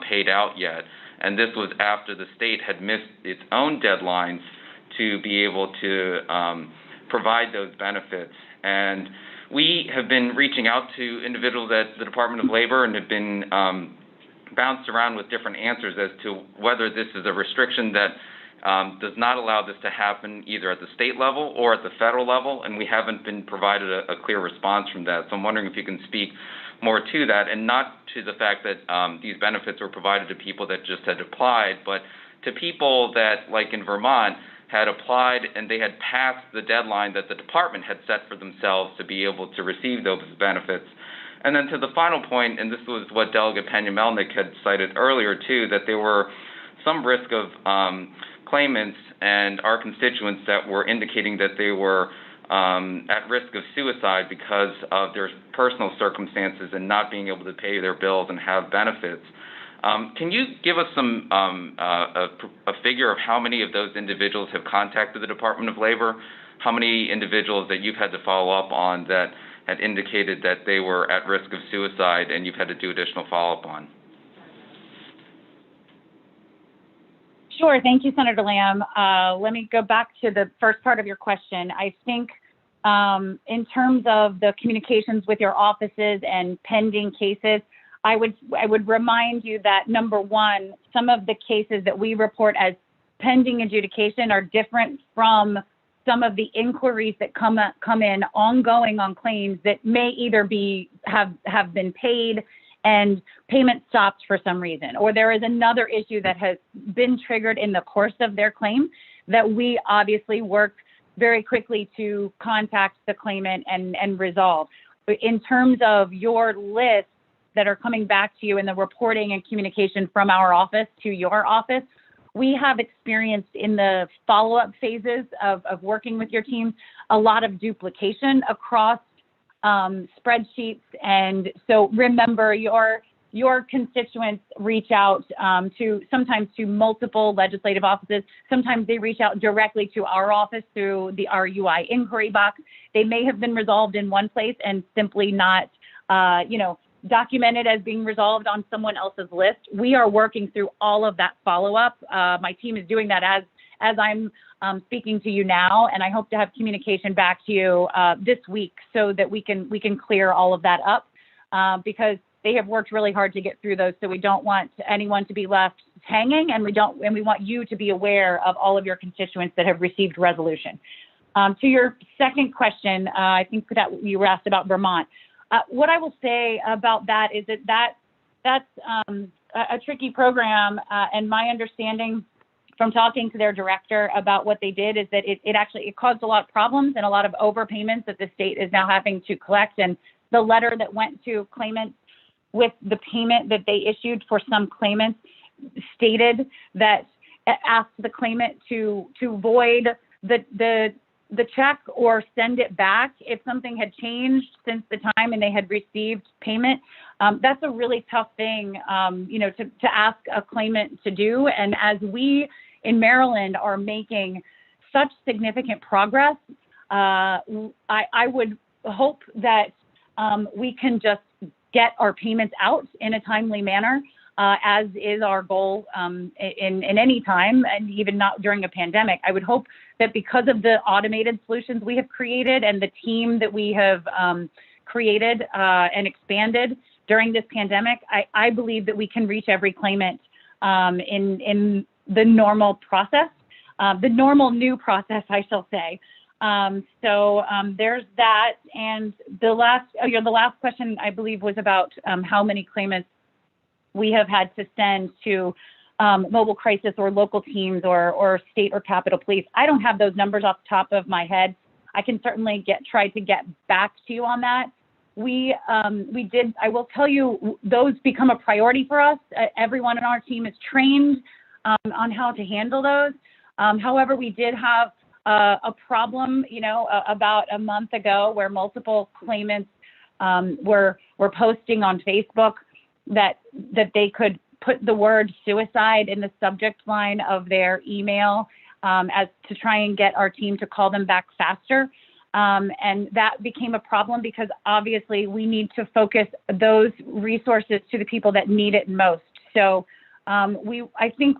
paid out yet. And this was after the state had missed its own deadlines to be able to provide those benefits. And we have been reaching out to individuals at the Department of Labor and have been bounced around with different answers as to whether this is a restriction that does not allow this to happen either at the state level or at the federal level, and we haven't been provided a clear response from that. So I'm wondering if you can speak more to that, and not to the fact that these benefits were provided to people that just had applied, but to people that, like in Vermont, had applied and they had passed the deadline that the department had set for themselves to be able to receive those benefits. And then to the final point, and this was what Delegate Pena-Melnick had cited earlier too, that there were some risk of claimants and our constituents that were indicating that they were at risk of suicide because of their personal circumstances and not being able to pay their bills and have benefits. Can you give us some a figure of how many of those individuals have contacted the Department of Labor? How many individuals that you've had to follow up on that had indicated that they were at risk of suicide and you've had to do additional follow-up on? Sure. Thank you, Senator Lamb. Let me go back to the first part of your question. I think in terms of the communications with your offices and pending cases, I would remind you that, number one, some of the cases that we report as pending adjudication are different from some of the inquiries that come in ongoing on claims that may either have been paid and payment stopped for some reason, or there is another issue that has been triggered in the course of their claim that we obviously work very quickly to contact the claimant and resolve. In terms of your list that are coming back to you in the reporting and communication from our office to your office, we have experienced in the follow-up phases of working with your team a lot of duplication across spreadsheets. And so remember, your constituents reach out sometimes to multiple legislative offices. Sometimes they reach out directly to our office through the RUI inquiry box. They may have been resolved in one place and simply not, documented as being resolved on someone else's list. We are working through all of that follow-up. My team is doing that as I'm speaking to you now, and I hope to have communication back to you this week so that we can clear all of that up because they have worked really hard to get through those. So we don't want anyone to be left hanging, and we want you to be aware of all of your constituents that have received resolution. To your second question, I think that you were asked about Vermont. What I will say about that is that's a tricky program, and my understanding from talking to their director about what they did is that it caused a lot of problems and a lot of overpayments that the state is now having to collect. And the letter that went to claimants with the payment that they issued for some claimants stated that asked the claimant to void the check or send it back if something had changed since the time and they had received payment. That's a really tough thing, to ask a claimant to do. And as we in Maryland are making such significant progress, I would hope that we can just get our payments out in a timely manner, as is our goal in any time, and even not during a pandemic. I would hope that because of the automated solutions we have created and the team that we have created and expanded during this pandemic, I believe that we can reach every claimant in the normal process, the normal new process, I shall say. So there's that. And the last question, I believe, was about how many claimants we have had to send to mobile crisis or local teams or state or Capitol Police. I don't have those numbers off the top of my head. I can certainly try to get back to you on that. We did, I will tell you, those become a priority for us. Everyone in our team is trained on how to handle those. However, we did have a problem, about a month ago where multiple claimants were posting on Facebook that they could put the word suicide in the subject line of their email as to try and get our team to call them back faster. And that became a problem because obviously we need to focus those resources to the people that need it most. So I think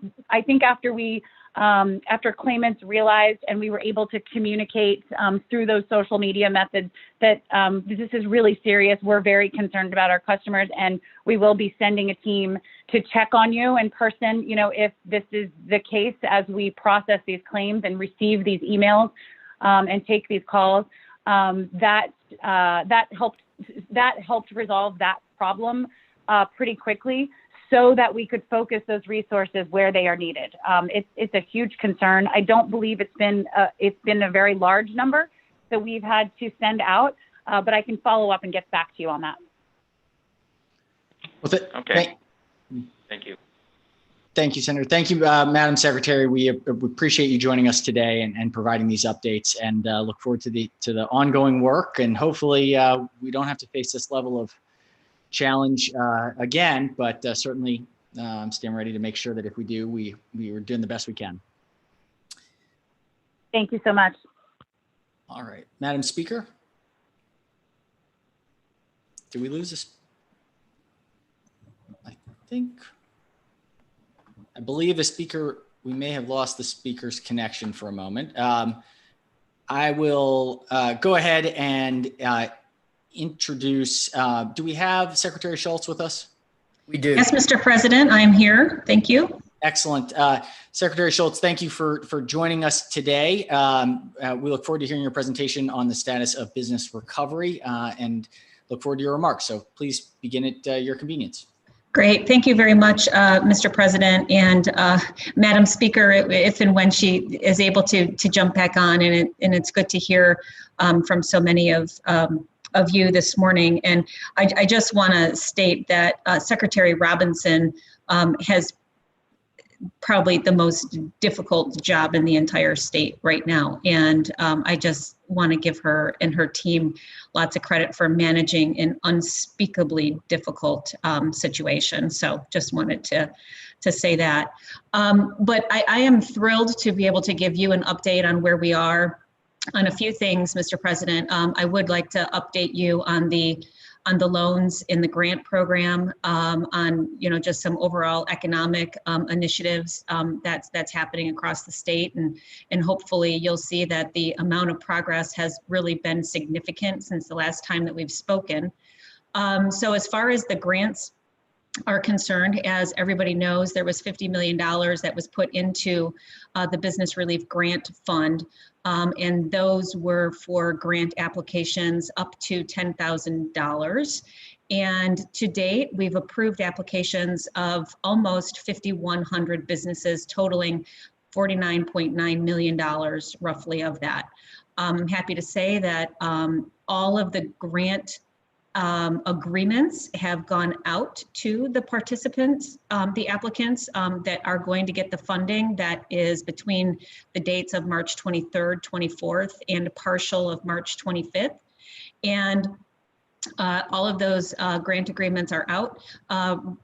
after claimants realized and we were able to communicate through those social media methods that this is really serious, we're very concerned about our customers, and we will be sending a team to check on you in person, if this is the case as we process these claims and receive these emails and take these calls. That helped resolve that problem pretty quickly, so that we could focus those resources where they are needed. It's a huge concern. I don't believe it's been a very large number that we've had to send out, but I can follow up and get back to you on that. Okay. Thank you. Thank you, Senator. Thank you, Madam Secretary. We appreciate you joining us today and providing these updates, and look forward to the ongoing work. And hopefully we don't have to face this level of challenge again, but certainly I'm staying ready to make sure that if we do, we are doing the best we can. Thank you so much. All right, Madam Speaker. Did we lose this? I believe the speaker, we may have lost the speaker's connection for a moment. I will go ahead and introduce, do we have Secretary Schultz with us? We do. Yes, Mr. President, I am here. Thank you. Excellent. Secretary Schultz, thank you for joining us today. We look forward to hearing your presentation on the status of business recovery and look forward to your remarks. So please begin at your convenience. Great. Thank you very much, Mr. President and Madam Speaker, if and when she is able to jump back on, and it's good to hear from so many of you this morning. And I just want to state that Secretary Robinson has probably the most difficult job in the entire state right now. And I just want to give her and her team lots of credit for managing an unspeakably difficult situation. So just wanted to say that. But I am thrilled to be able to give you an update on where we are on a few things, Mr. President. I would like to update you on the loans in the grant program, on just some overall economic initiatives that's happening across the state, and hopefully you'll see that the amount of progress has really been significant since the last time that we've spoken. So as far as the grants are concerned, as everybody knows, there was $50 million that was put into the Business Relief Grant Fund, and those were for grant applications up to $10,000. And to date, we've approved applications of almost 5,100 businesses, totaling $49.9 million, roughly, of that. I'm happy to say that all of the grant agreements have gone out to the participants, the applicants that are going to get the funding that is between the dates of March 23rd, 24th, and partial of March 25th. And all of those grant agreements are out.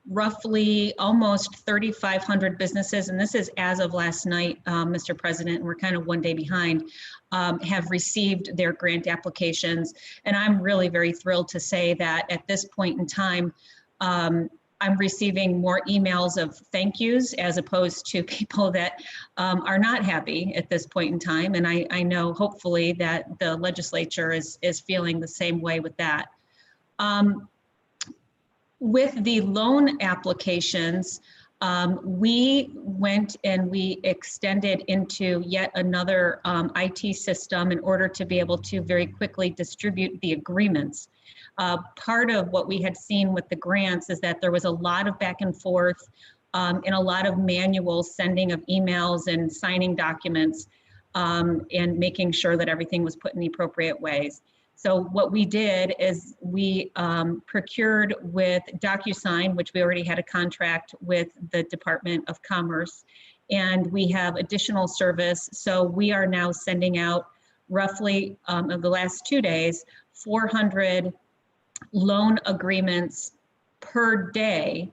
Roughly almost 3,500 businesses, and this is as of last night, Mr. President, and we're kind of one day behind, have received their grant applications. And I'm really very thrilled to say that at this point in time, I'm receiving more emails of thank yous as opposed to people that are not happy at this point in time. And I know hopefully that the legislature is feeling the same way with that. With the loan applications, we went and we extended into yet another IT system in order to be able to very quickly distribute the agreements. Part of what we had seen with the grants is that there was a lot of back and forth and a lot of manual sending of emails and signing documents, and making sure that everything was put in the appropriate ways. So what we did is we procured with DocuSign, which we already had a contract with the Department of Commerce, and we have additional service. So we are now sending out roughly, of the last 2 days, 400 loan agreements per day.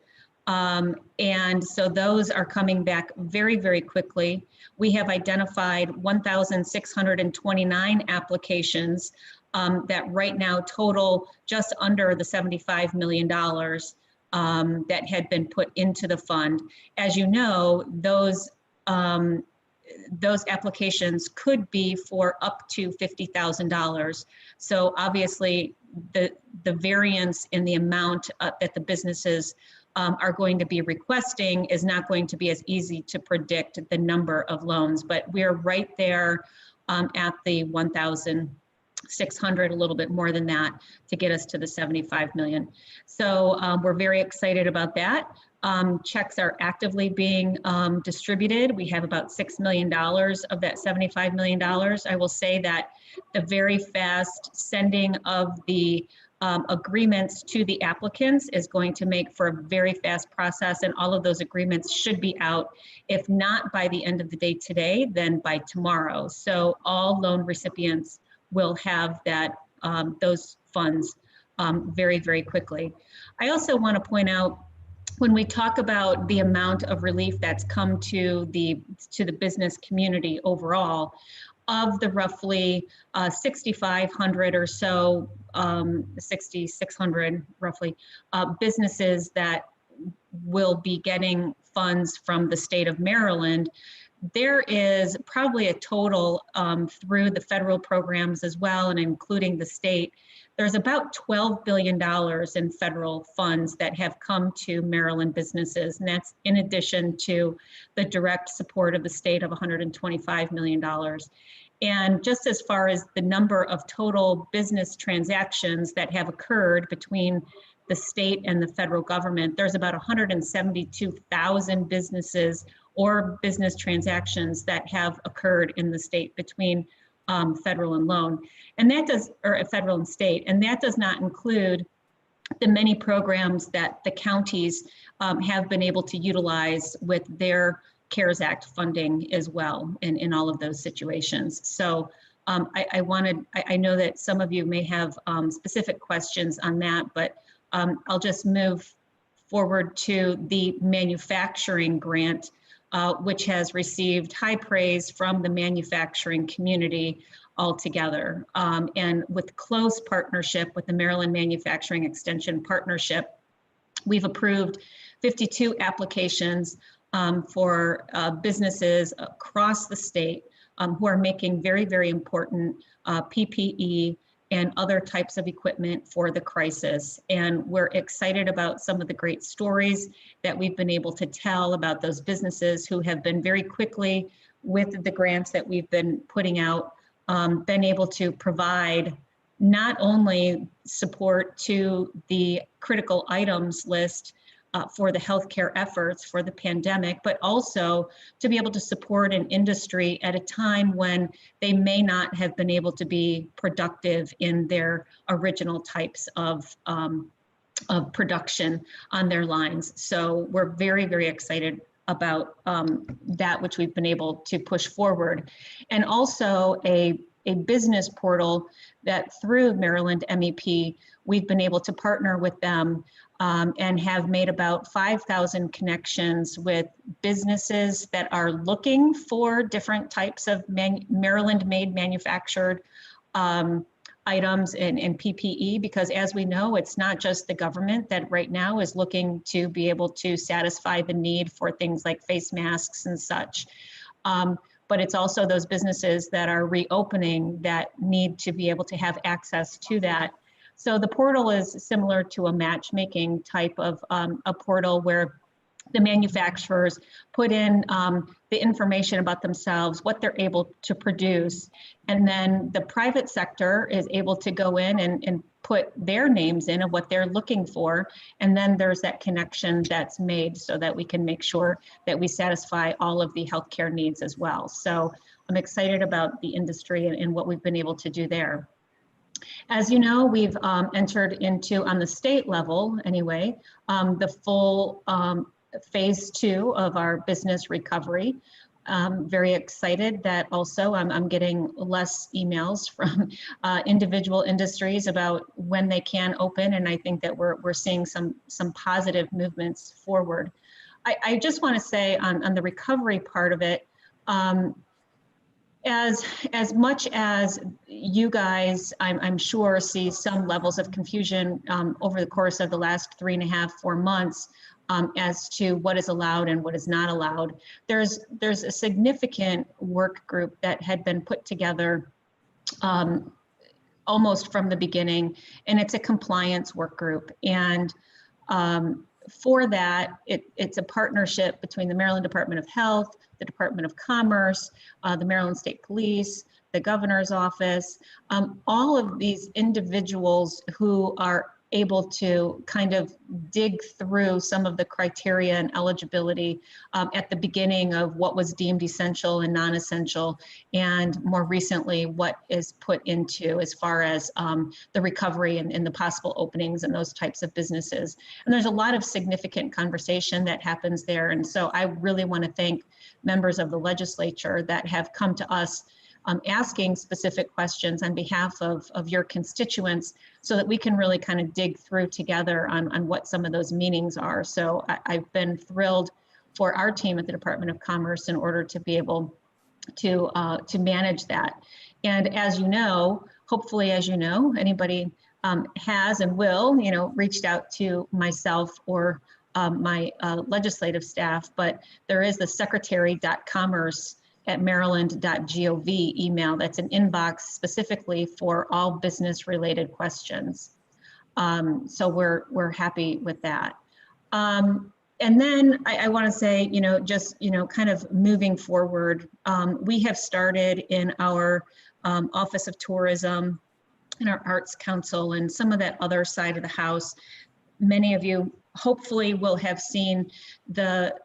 And so those are coming back very, very quickly. We have identified 1,629 applications that right now total just under the $75 million that had been put into the fund. As you know, those applications could be for up to $50,000. So obviously the variance in the amount that the businesses are going to be requesting is not going to be as easy to predict the number of loans, but we're right there at the 1,600, a little bit more than that, to get us to the 75 million. So we're very excited about that. Checks are actively being distributed. We have about $6 million of that $75 million. I will say that the very fast sending of the agreements to the applicants is going to make for a very fast process, and all of those agreements should be out, if not by the end of the day today, then by tomorrow. So all loan recipients will have that those funds very, very quickly. I also want to point out, when we talk about the amount of relief that's come to the business community overall, of the roughly 6,500 or so, 6,600 roughly, businesses that will be getting funds from the state of Maryland, there is probably a total through the federal programs as well, and including the state, there's about $12 billion in federal funds that have come to Maryland businesses, and that's in addition to the direct support of the state of $125 million. And just as far as the number of total business transactions that have occurred between the state and the federal government, there's about 172,000 businesses or business transactions that have occurred in the state between federal and loan, and that does, or federal and state, and that does not include the many programs that the counties have been able to utilize with their CARES Act funding as well in all of those situations. So I know that some of you may have specific questions on that, but I'll just move forward to the manufacturing grant, which has received high praise from the manufacturing community altogether. And with close partnership with the Maryland Manufacturing Extension Partnership, we've approved 52 applications for businesses across the state who are making very, very important PPE and other types of equipment for the crisis. And we're excited about some of the great stories that we've been able to tell about those businesses who have been very quickly, with the grants that we've been putting out, been able to provide not only support to the critical items list for the healthcare efforts for the pandemic, but also to be able to support an industry at a time when they may not have been able to be productive in their original types of production on their lines. So we're very, very excited about that which we've been able to push forward. And also a business portal that through Maryland MEP, we've been able to partner with them and have made about 5,000 connections with businesses that are looking for different types of Maryland-made manufactured items and PPE, because as we know, it's not just the government that right now is looking to be able to satisfy the need for things like face masks and such. But it's also those businesses that are reopening that need to be able to have access to that. So the portal is similar to a matchmaking type of a portal where the manufacturers put in the information about themselves, what they're able to produce, and then the private sector is able to go in and put their names in of what they're looking for, and then there's that connection that's made so that we can make sure that we satisfy all of the healthcare needs as well. So I'm excited about the industry and what we've been able to do there. As you know, we've entered into, on the state level anyway, the full phase 2 of our business recovery. Very excited that also I'm getting less emails from individual industries about when they can open, and I think that we're seeing some positive movements forward. I just want to say on the recovery part of it, as much as you guys, I'm sure, see some levels of confusion over the course of the last 3.5-4 months as to what is allowed and what is not allowed, there's a significant work group that had been put together almost from the beginning, and it's a compliance work group. And for that, it's a partnership between the Maryland Department of Health, the Department of Commerce, the Maryland State Police, the governor's office, all of these individuals who are able to kind of dig through some of the criteria and eligibility at the beginning of what was deemed essential and non-essential, and more recently what is put into as far as the recovery and the possible openings and those types of businesses. And there's a lot of significant conversation that happens there. And so I really want to thank members of the legislature that have come to us asking specific questions on behalf of your constituents so that we can really kind of dig through together on what some of those meanings are. So I've been thrilled for our team at the Department of Commerce in order to be able to manage that. And as you know, hopefully, as you know, anybody has and will, reached out to myself or my legislative staff, but there is the secretary.commerce@maryland.gov email. That's an inbox specifically for all business related questions. So we're happy with that. And then I want to say, kind of moving forward, we have started in our Office of Tourism, in our Arts Council, and some of that other side of the house. Many of you hopefully will have seen the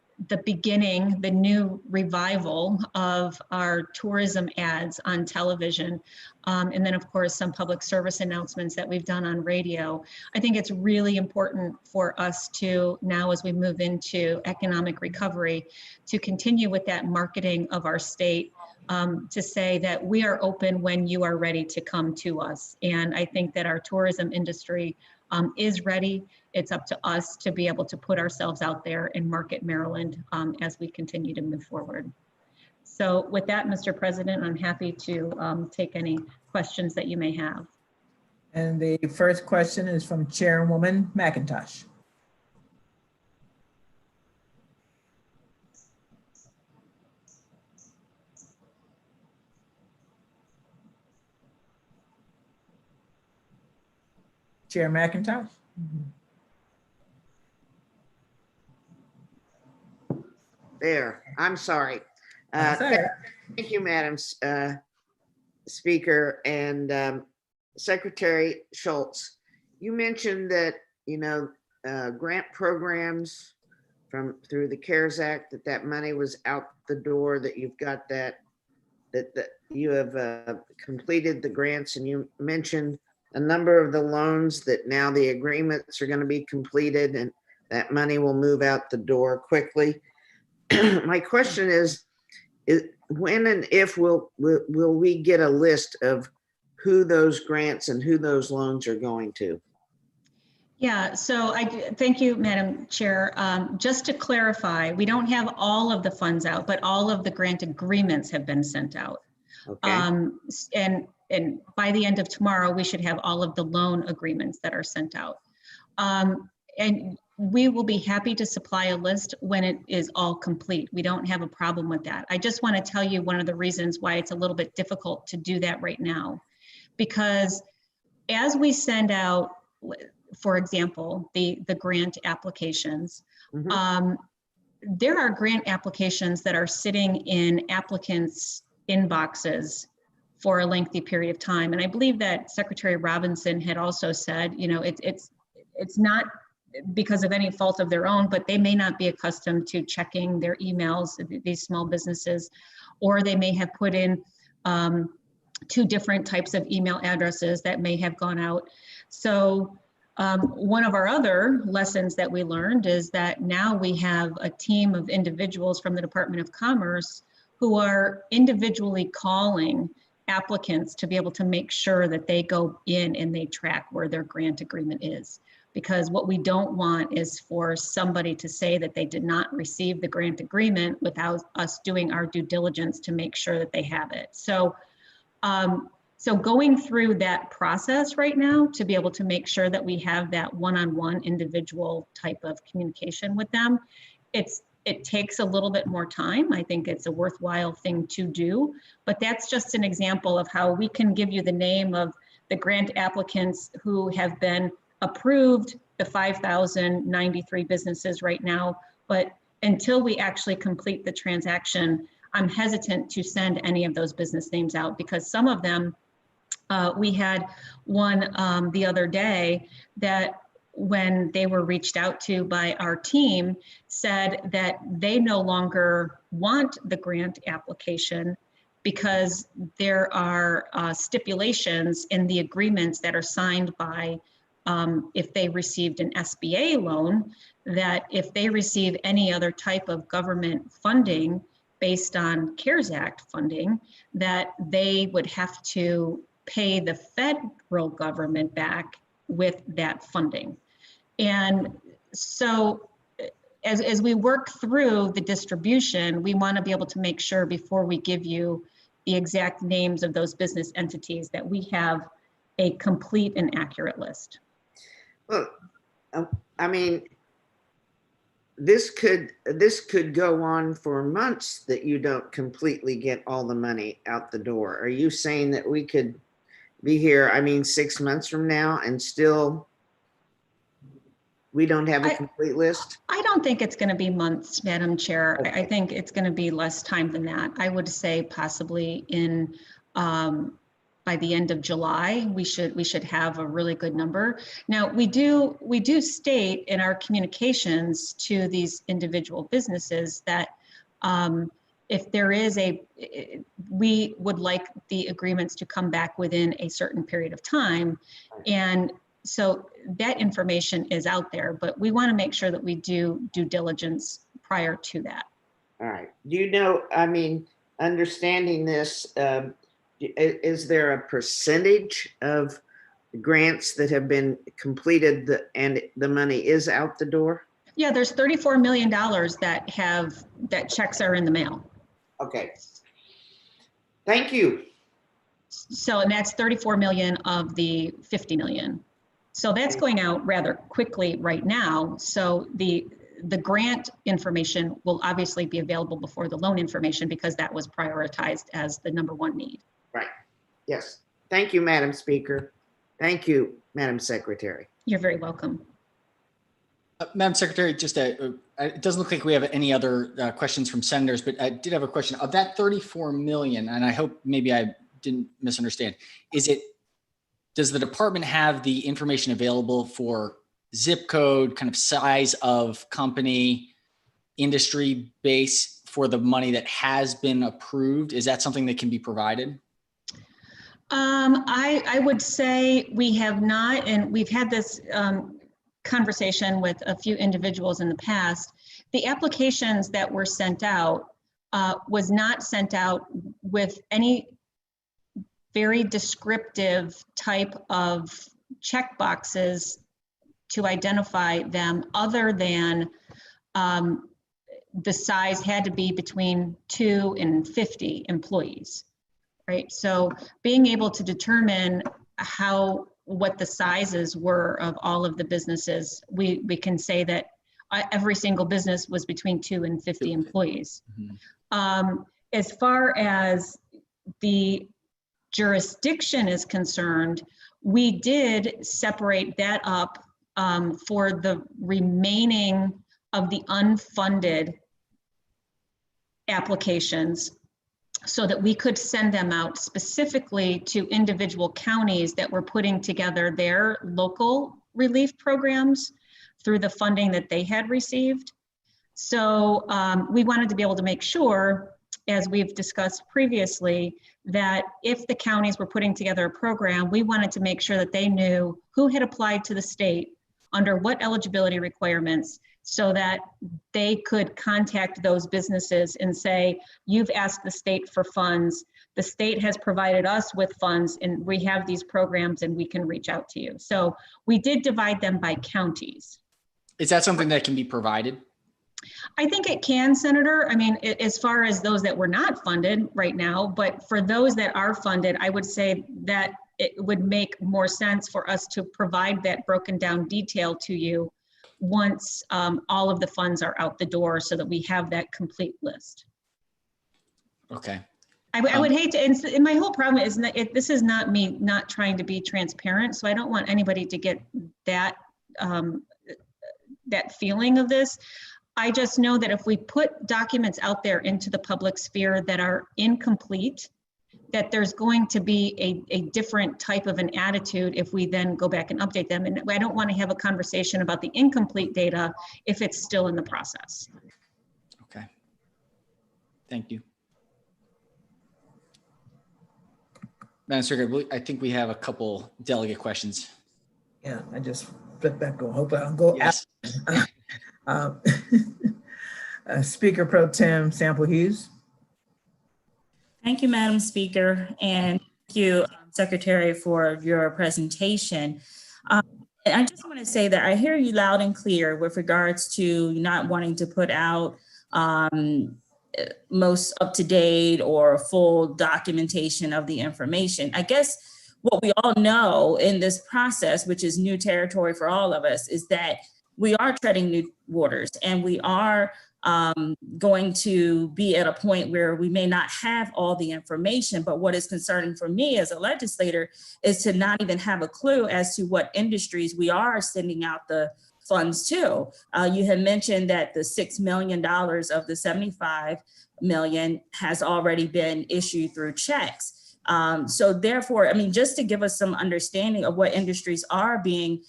beginning, the new revival of our tourism ads on television. And then of course, some public service announcements that we've done on radio. I think it's really important for us to now, as we move into economic recovery, to continue with that marketing of our state, to say that we are open when you are ready to come to us. And I think that our tourism industry is ready. It's up to us to be able to put ourselves out there and market Maryland as we continue to move forward. So with that, Mr. President, I'm happy to take any questions that you may have. And the first question is from Chairwoman McIntosh. Chair McIntosh. There, I'm sorry. Thank you, Madam Speaker and Secretary Schultz. You mentioned that, grant programs through the CARES Act, that money was out the door, that you've got that you have completed the grants, and you mentioned a number of the loans that now the agreements are going to be completed and that money will move out the door quickly. My question is when and if will we get a list of who those grants and who those loans are going to? Yeah, so thank you, Madam Chair. Just to clarify, we don't have all of the funds out, but all of the grant agreements have been sent out. Okay. And by the end of tomorrow, we should have all of the loan agreements that are sent out. And we will be happy to supply a list when it is all complete. We don't have a problem with that. I just want to tell you one of the reasons why it's a little bit difficult to do that right now, because as we send out, for example, the grant applications, there are grant applications that are sitting in applicants' inboxes for a lengthy period of time. And I believe that Secretary Robinson had also said, you know, it's not because of any fault of their own, but they may not be accustomed to checking their emails, these small businesses, or they may have put in 2 different types of email addresses that may have gone out. So one of our other lessons that we learned is that now we have a team of individuals from the Department of Commerce who are individually calling applicants to be able to make sure that they go in and they track where their grant agreement is. Because what we don't want is for somebody to say that they did not receive the grant agreement without us doing our due diligence to make sure that they have it. So, so going through that process right now to be able to make sure that we have that one-on-one individual type of communication with them, it takes a little bit more time. I think it's a worthwhile thing to do, but that's just an example of how we can give you the name of the grant applicants who have been approved, the 5,093 businesses right now, but until we actually complete the transaction, I'm hesitant to send any of those business names out because some of them, we had one the other day that when they were reached out to by our team said that they no longer want the grant application because there are stipulations in the agreements that are signed by if they received an SBA loan, that if they receive any other type of government funding based on CARES Act funding, that they would have to pay the federal government back with that funding. And so as we work through the distribution, we want to be able to make sure before we give you the exact names of those business entities that we have a complete and accurate list. Well, I mean, this could go on for months that you don't completely get all the money out the door. Are you saying that we could be here, 6 months from now and still we don't have a complete list? I don't think it's going to be months, Madam Chair. Okay. I think it's going to be less time than that. I would say possibly in by the end of July, we should have a really good number. Now, we do state in our communications to these individual businesses that if there is we would like the agreements to come back within a certain period of time. And so that information is out there, but we want to make sure that we do due diligence prior to that. All right. Do you know, understanding this, is there a percentage of grants that have been completed and the money is out the door? Yeah, there's $34 million that checks are in the mail. Okay. Thank you. So, and that's 34 million of the 50 million. So that's going out rather quickly right now. So the grant information will obviously be available before the loan information because that was prioritized as the #1 need. Right. Yes. Thank you, Madam Speaker. Thank you, Madam Secretary. You're very welcome. Madam Secretary, it doesn't look like we have any other questions from senators, but I did have a question. Of that 34 million, and I hope maybe I didn't misunderstand, does the department have the information available for zip code, kind of size of company, industry base for the money that has been approved? Is that something that can be provided? I would say we have not, and we've had this conversation with a few individuals in the past. The applications that were sent out was not sent out with any very descriptive type of check boxes to identify them, other than the size had to be between 2 and 50 employees, right? So being able to determine what the sizes were of all of the businesses, we can say that every single business was between 2 and 50 employees. Mm-hmm. As far as the jurisdiction is concerned, we did separate that up for the remaining of the unfunded applications so that we could send them out specifically to individual counties that were putting together their local relief programs through the funding that they had received. So we wanted to be able to make sure, as we've discussed previously, that if the counties were putting together a program, we wanted to make sure that they knew who had applied to the state under what eligibility requirements, so that they could contact those businesses and say, you've asked the state for funds, the state has provided us with funds, and we have these programs and we can reach out to you. So we did divide them by counties. Is that something that can be provided? I think it can, Senator. I mean, as far as those that were not funded right now, but for those that are funded, I would say that it would make more sense for us to provide that broken down detail to you once all of the funds are out the door, so that we have that complete list. Okay. I would hate to, and my whole problem is that this is not me not trying to be transparent, so I don't want anybody to get that, that feeling of this. I just know that if we put documents out there into the public sphere that are incomplete, that there's going to be a different type of an attitude if we then go back and update them. And I don't want to have a conversation about the incomplete data if it's still in the process. Okay. Thank you. Madam Secretary, I think we have a couple delegate questions. Yeah, I just flipped back on. Hope I'll go. Yes. Speaker Pro Tem Sample Hughes. Thank you, Madam Speaker, and thank you, Secretary, for your presentation. I just want to say that I hear you loud and clear with regards to not wanting to put out most up-to-date or full documentation of the information. I guess what we all know in this process, which is new territory for all of us, is that we are treading new waters, and we are going to be at a point where we may not have all the information. But what is concerning for me as a legislator is to not even have a clue as to what industries we are sending out the funds to. You had mentioned that the $6 million of the $75 million has already been issued through checks. So therefore, I mean, just to give us some understanding of what industries are being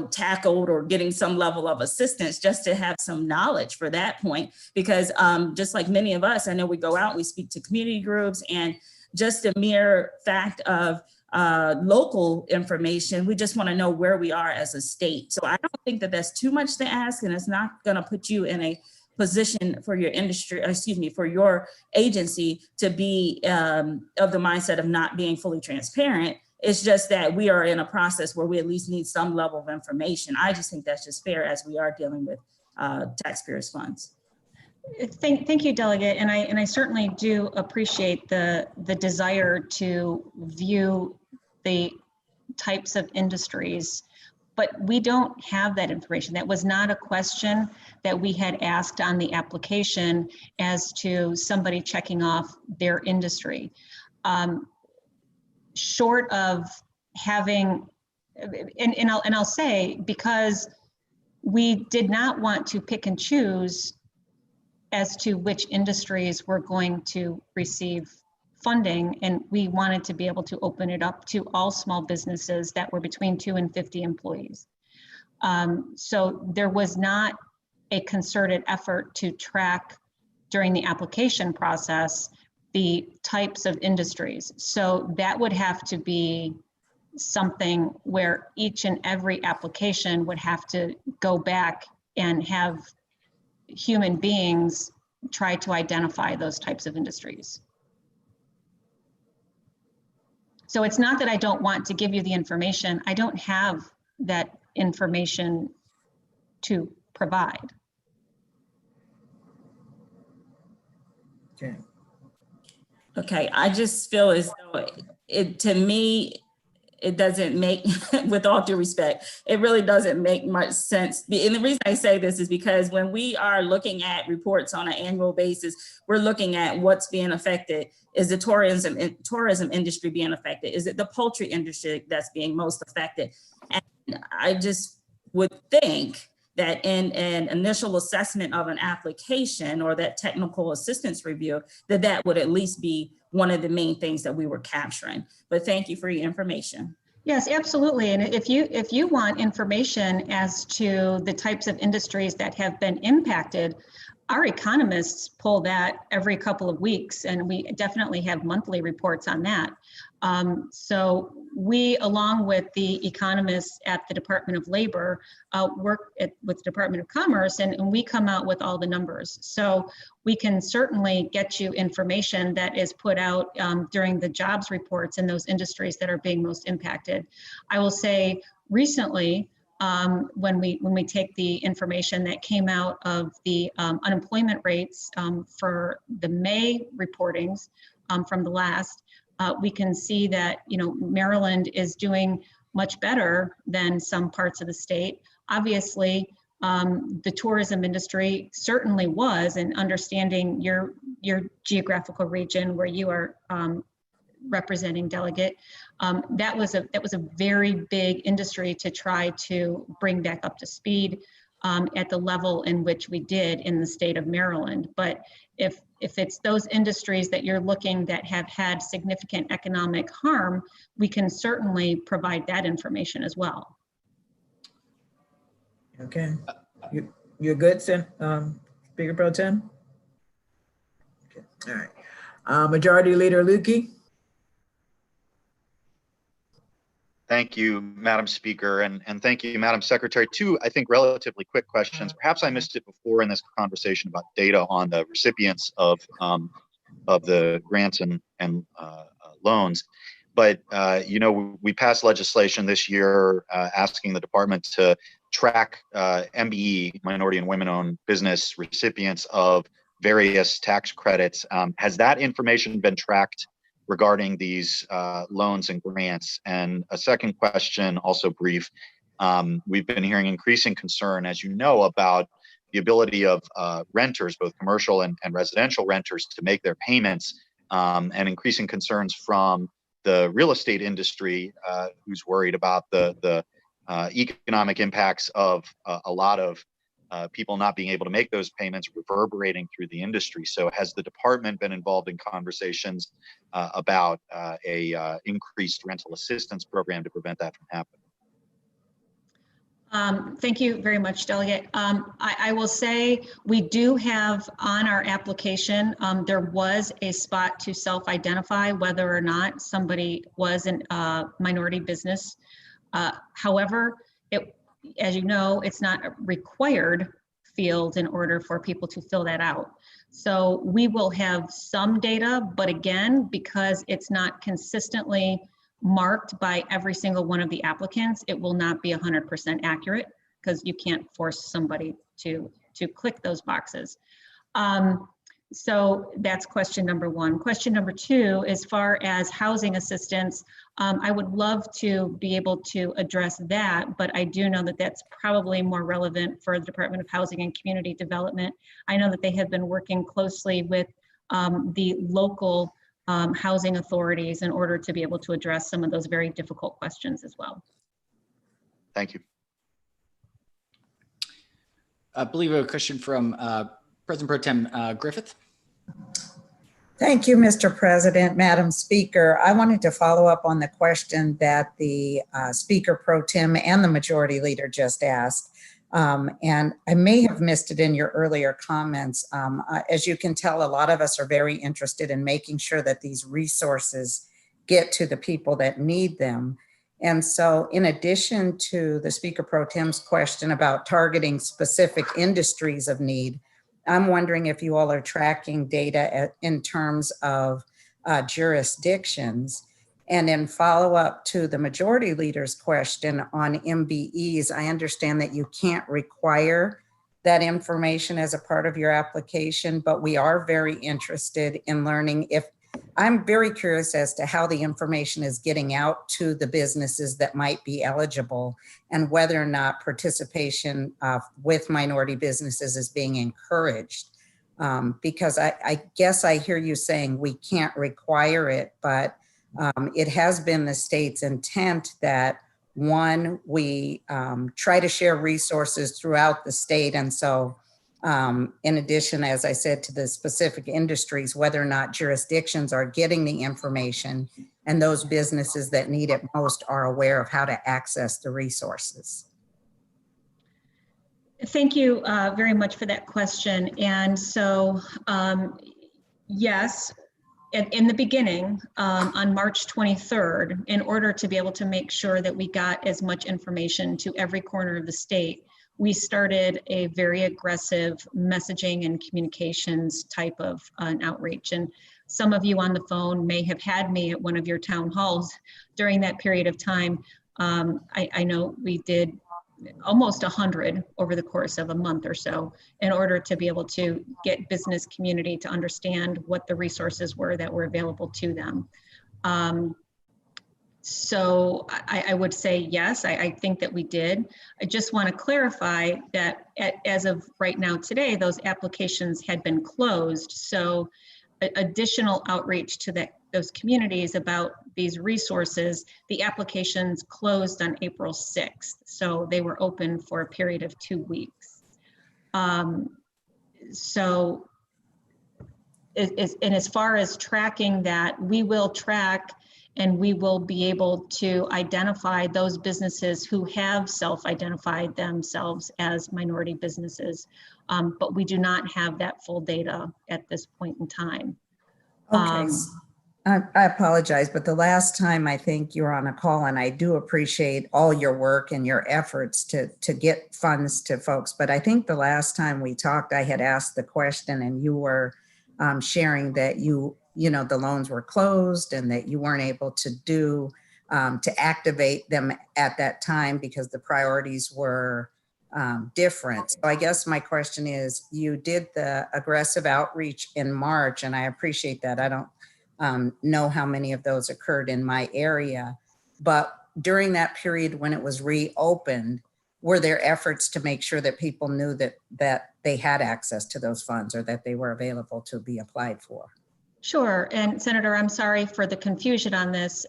tackled or getting some level of assistance, just to have some knowledge for that point. Because just like many of us, I know we go out, we speak to community groups, and just a mere fact of local information, we just want to know where we are as a state. So I don't think that that's too much to ask, and it's not going to put you in a position for your industry, for your agency to be of the mindset of not being fully transparent. It's just that we are in a process where we at least need some level of information. I just think that's just fair as we are dealing with taxpayers' funds. Thank you, Delegate. And I certainly do appreciate the desire to view the types of industries, but we don't have that information. That was not a question that we had asked on the application as to somebody checking off their industry. Short of having, and I'll say, because we did not want to pick and choose as to which industries were going to receive funding, and we wanted to be able to open it up to all small businesses that were between 2 and 50 employees. So there was not a concerted effort to track during the application process the types of industries. So that would have to be something where each and every application would have to go back and have human beings try to identify those types of industries. So it's not that I don't want to give you the information. I don't have that information to provide. Okay. Okay, I just feel as though to me, it doesn't make, with all due respect, it really doesn't make much sense. And the reason I say this is because when we are looking at reports on an annual basis, we're looking at what's being affected. Is the tourism industry being affected? Is it the poultry industry that's being most affected? And I just would think that in an initial assessment of an application or that technical assistance review, that would at least be one of the main things that we were capturing. But thank you for your information. Yes, absolutely. And if you want information as to the types of industries that have been impacted, our economists pull that every couple of weeks, and we definitely have monthly reports on that. So we, along with the economists at the Department of Labor, work with the Department of Commerce, and we come out with all the numbers. So we can certainly get you information that is put out during the jobs reports in those industries that are being most impacted. I will say recently, when we take the information that came out of the unemployment rates for the May reportings from the last, we can see that, you know, Maryland is doing much better than some parts of the state. Obviously, the tourism industry certainly was, and understanding your geographical region where you are representing, delegate, that was a very big industry to try to bring back up to speed at the level in which we did in the state of Maryland. But if it's those industries that you're looking that have had significant economic harm, we can certainly provide that information as well. Okay, you're good, Speaker Pro Tem? Okay. All right, Majority Leader Lukey. Thank you, Madam Speaker, and thank you, Madam Secretary. Two, I think, relatively quick questions. Perhaps I missed it before in this conversation about data on the recipients of the grants and loans. But, you know, we passed legislation this year asking the department to track MBE, minority and women-owned business recipients of various tax credits. Has that information been tracked regarding these loans and grants? And a second question, also brief, we've been hearing increasing concern, as you know, about the ability of renters, both commercial and residential renters, to make their payments, and increasing concerns from the real estate industry, who's worried about the economic impacts of a lot of people not being able to make those payments reverberating through the industry. So has the department been involved in conversations about a increased rental assistance program to prevent that from happening? Thank you very much, Delegate. I will say we do have on our application, there was a spot to self-identify whether or not somebody was a minority business. However, as you know, it's not a required field in order for people to fill that out. So we will have some data, but again, because it's not consistently marked by every single one of the applicants, it will not be 100% accurate because you can't force somebody to click those boxes. So that's question number one. Question number two, as far as housing assistance, I would love to be able to address that, but I do know that that's probably more relevant for the Department of Housing and Community Development. I know that they have been working closely with the local housing authorities in order to be able to address some of those very difficult questions as well. Thank you. I believe a question from President Pro Tem Griffith. Thank you, Mr. President. Madam Speaker, I wanted to follow up on the question that the Speaker Pro Tem and the Majority Leader just asked. And I may have missed it in your earlier comments. As you can tell, a lot of us are very interested in making sure that these resources get to the people that need them. And so in addition to the Speaker Pro Tem's question about targeting specific industries of need, I'm wondering if you all are tracking data in terms of jurisdictions. And in follow up to the Majority Leader's question on MBEs, I understand that you can't require that information as a part of your application, but we are very interested in learning if, I'm very curious as to how the information is getting out to the businesses that might be eligible and whether or not participation with minority businesses is being encouraged. Because I guess I hear you saying we can't require it, but it has been the state's intent that One, we try to share resources throughout the state. And so in addition, as I said, to the specific industries, whether or not jurisdictions are getting the information and those businesses that need it most are aware of how to access the resources. Thank you very much for that question. And so, yes, in the beginning, on March 23rd, in order to be able to make sure that we got as much information to every corner of the state, we started a very aggressive messaging and communications type of an outreach. And some of you on the phone may have had me at one of your town halls during that period of time. I know we did almost 100 over the course of a month or so in order to be able to get business community to understand what the resources were that were available to them. So I would say yes, I think that we did. I just want to clarify that as of right now today, those applications had been closed. So additional outreach to those communities about these resources, the applications closed on April 6th. So they were open for a period of 2 weeks. So as far as tracking that, we will track and we will be able to identify those businesses who have self-identified themselves as minority businesses, but we do not have that full data at this point in time. Okay, I apologize, but the last time I think you were on a call, and I do appreciate all your work and your efforts to get funds to folks, but I think the last time we talked, I had asked the question and you were sharing that the loans were closed and that you weren't able to to activate them at that time because the priorities were different. So I guess my question is, you did the aggressive outreach in March, and I appreciate that. I don't know how many of those occurred in my area, but during that period when it was reopened, were there efforts to make sure that people knew that they had access to those funds or that they were available to be applied for? Sure, and Senator, I'm sorry for the confusion on this.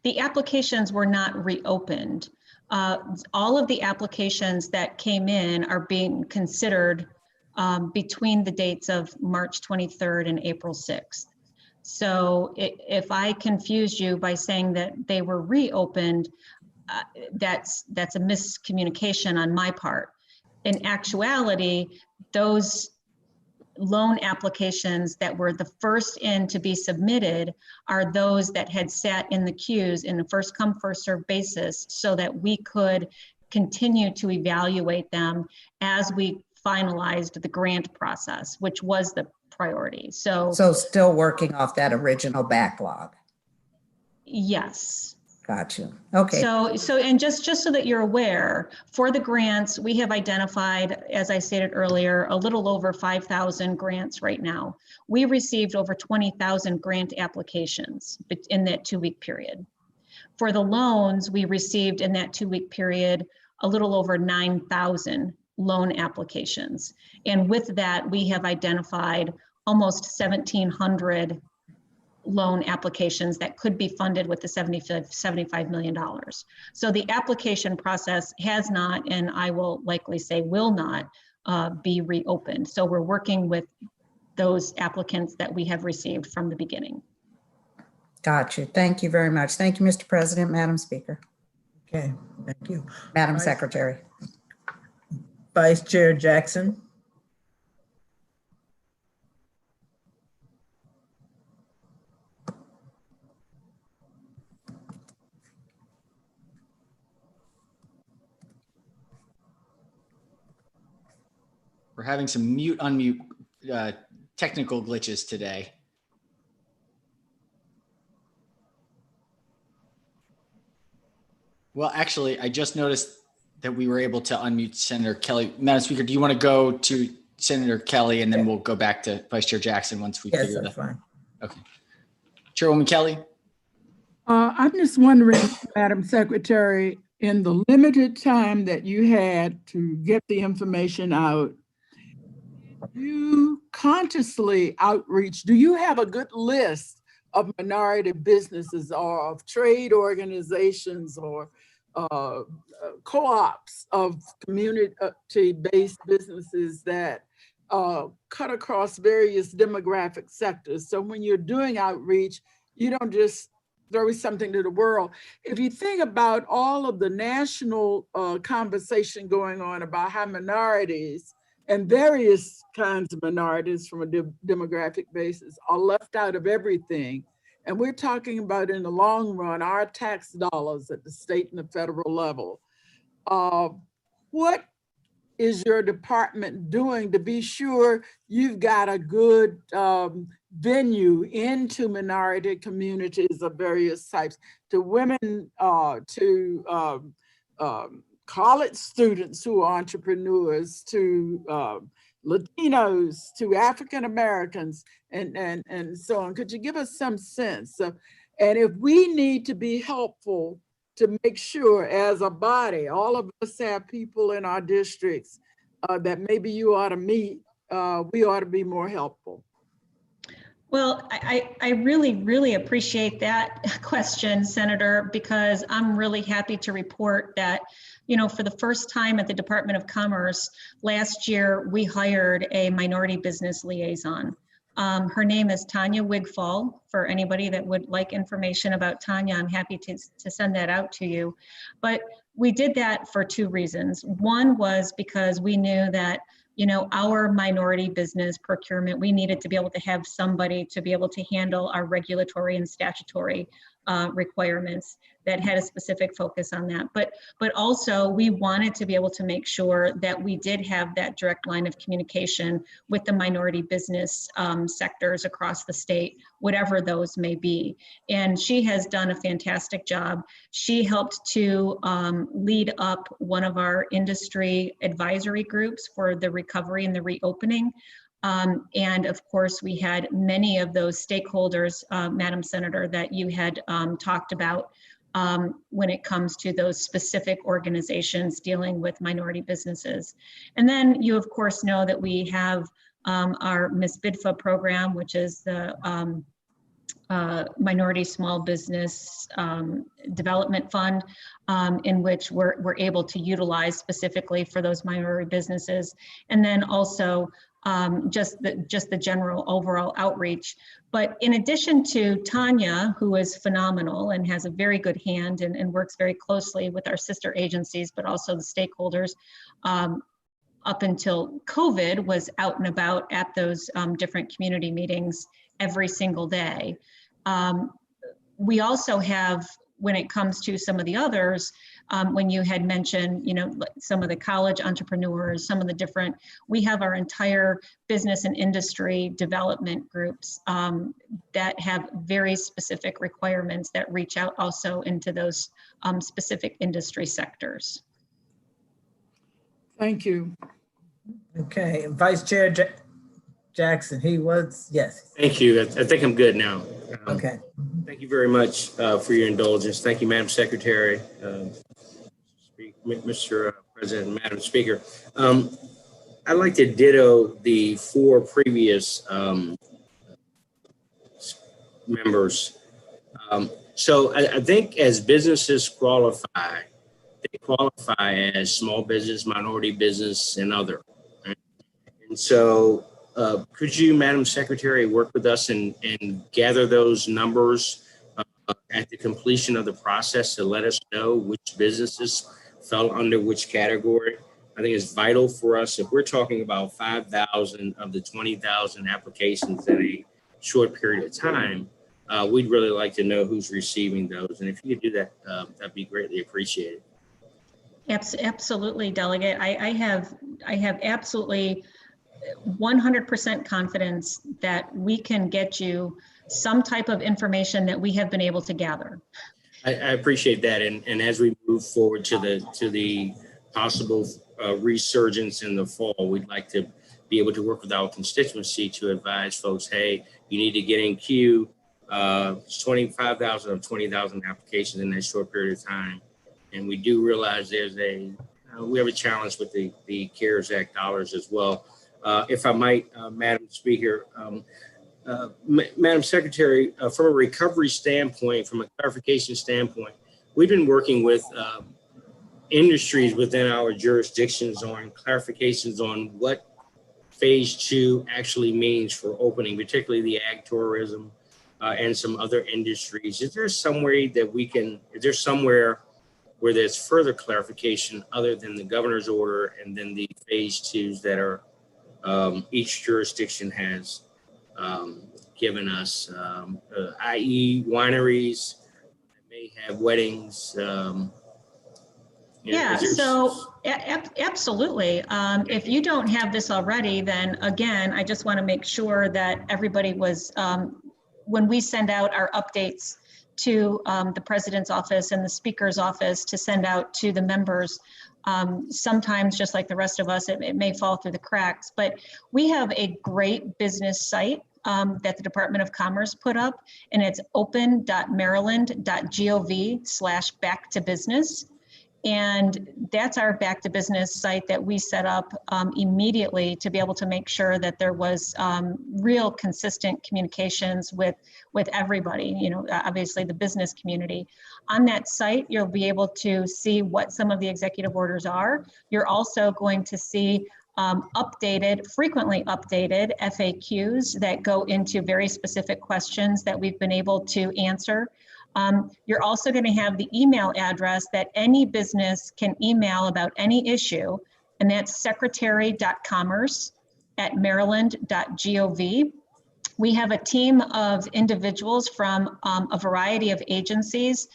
The applications were not reopened. All of the applications that came in are being considered between the dates of March 23rd and April 6th. So if I confused you by saying that they were reopened, that's a miscommunication on my part. In actuality, those loan applications that were the first in to be submitted are those that had sat in the queues in a first come, first served basis so that we could continue to evaluate them as we finalized the grant process, which was the priority. So still working off that original backlog. Yes. Gotcha. Okay. And just so that you're aware, for the grants, we have identified, as I stated earlier, a little over 5,000 grants right now. We received over 20,000 grant applications in that 2-week period. For the loans, we received in that 2-week period, a little over 9,000 loan applications. And with that, we have identified almost 1,700 loan applications that could be funded with the $75 million. So the application process has not, and I will likely say will not, be reopened. So we're working with those applicants that we have received from the beginning. Gotcha. Thank you very much. Thank you, Mr. President, Madam Speaker. Okay, thank you. Madam Secretary. Vice Chair Jackson. We're having some mute-unmute technical glitches today. Well, actually, I just noticed that we were able to unmute Senator Kelly. Madam Speaker, do you want to go to Senator Kelly and then we'll go back to Vice Chair Jackson once we figure that out? Fine. Okay. Chairwoman Kelly? I'm just wondering, Madam Secretary, in the limited time that you had to get the information out, you consciously outreach, do you have a good list of minority businesses or of trade organizations or co-ops of community-based businesses that cut across various demographic sectors. So when you're doing outreach, you don't just throw something to the world. If you think about all of the national conversation going on about how minorities and various kinds of minorities from a demographic basis are left out of everything. And we're talking about in the long run, our tax dollars at the state and the federal level. What is your department doing to be sure you've got a good venue into minority communities of various types, to women, to college students who are entrepreneurs, to Latinos, to African Americans, and so on? Could you give us some sense of, and if we need to be helpful to make sure as a body, all of us have people in our districts that maybe you ought to meet, we ought to be more helpful. Well, I really, really appreciate that question, Senator, because I'm really happy to report that, you know, for the first time at the Department of Commerce last year, we hired a minority business liaison. Her name is Tanya Wigfall. For anybody that would like information about Tanya, I'm happy to send that out to you. But we did that for two reasons. One was because we knew that, you know, our minority business procurement, we needed to be able to have somebody to be able to handle our regulatory and statutory requirements that had a specific focus on that. But also we wanted to be able to make sure that we did have that direct line of communication with the minority business sectors across the state, whatever those may be. And she has done a fantastic job. She helped to lead up one of our industry advisory groups for the recovery and the reopening. And of course, we had many of those stakeholders, Madam Senator, that you had talked about when it comes to those specific organizations dealing with minority businesses. And then you, of course, know that we have our Miss BIDFA program, which is the Minority Small Business Development Fund, in which we're able to utilize specifically for those minority businesses. And then also just the general overall outreach. But in addition to Tanya, who is phenomenal and has a very good hand and works very closely with our sister agencies, but also the stakeholders, up until COVID, was out and about at those different community meetings every single day. We also have, when it comes to some of the others, when you had mentioned, you know, some of the college entrepreneurs, some of the different, we have our entire business and industry development groups that have very specific requirements that reach out also into those specific industry sectors. Thank you. Okay, Vice Chair Jackson, he was, yes. Thank you. I think I'm good now. Okay. Thank you very much for your indulgence. Thank you, Madam Secretary, Mr. President, and Madam Speaker. I'd like to ditto the four previous members. So I think as businesses qualify, they qualify as small business, minority business, and other. Right? And so could you, Madam Secretary, work with us and gather those numbers at the completion of the process to let us know which businesses fell under which category? I think it's vital for us. If we're talking about 5,000 of the 20,000 applications in a short period of time, we'd really like to know who's receiving those. And if you could do that, that'd be greatly appreciated. Absolutely, Delegate. I have absolutely 100% confidence that we can get you some type of information that we have been able to gather. I appreciate that. And as we move forward to the possible resurgence in the fall, we'd like to be able to work with our constituency to advise folks, hey, you need to get in queue. 25,000 of 20,000 applications in that short period of time. And we do realize we have a challenge with the CARES Act dollars as well. If I might, Madam Speaker, Madam Secretary, from a recovery standpoint, from a clarification standpoint, we've been working with industries within our jurisdictions on clarifications on what phase 2 actually means for opening, particularly the ag tourism and some other industries. Is there some way that we can, is there somewhere where there's further clarification other than the governor's order and then the phase 2s that are each jurisdiction has given us, i.e. wineries that may have weddings? Yeah, so absolutely. If you don't have this already, then again, I just want to make sure that everybody was, when we send out our updates to the president's office and the speaker's office to send out to the members, sometimes just like the rest of us, it may fall through the cracks, but we have a great business site that the Department of Commerce put up, and it's open.maryland.gov/back-to-business. And that's our back to business site that we set up immediately to be able to make sure that there was real consistent communications with everybody, you know, obviously the business community. On that site, you'll be able to see what some of the executive orders are. You're also going to see frequently updated FAQs that go into very specific questions that we've been able to answer. You're also going to have the email address that any business can email about any issue, and that's secretary.commerce@maryland.gov. We have a team of individuals from a variety of agencies,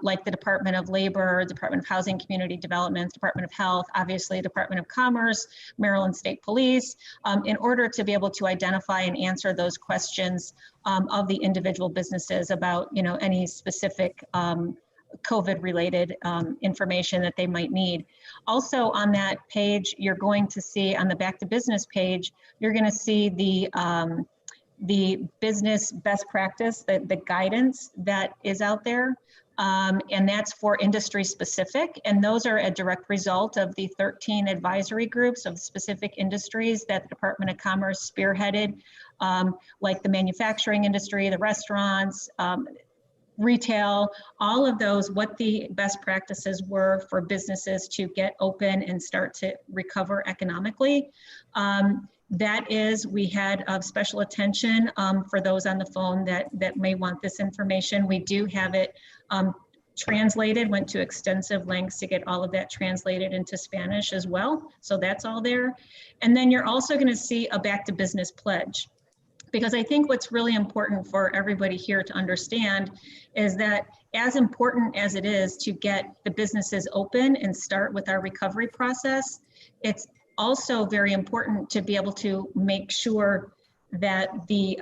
like the Department of Labor, Department of Housing, Community Development, Department of Health, obviously Department of Commerce, Maryland State Police, in order to be able to identify and answer those questions of the individual businesses about, you know, any specific COVID-related information that they might need. Also on that page, you're going to see on the Back to Business page, you're going to see the business best practice, the guidance that is out there. And that's for industry specific. And those are a direct result of the 13 advisory groups of specific industries that the Department of Commerce spearheaded, like the manufacturing industry, the restaurants, retail, all of those, what the best practices were for businesses to get open and start to recover economically. That is, we had special attention for those on the phone that may want this information. We do have it translated, went to extensive lengths to get all of that translated into Spanish as well. So that's all there. And then you're also going to see a back to business pledge, because I think what's really important for everybody here to understand is that as important as it is to get the businesses open and start with our recovery process, it's also very important to be able to make sure that the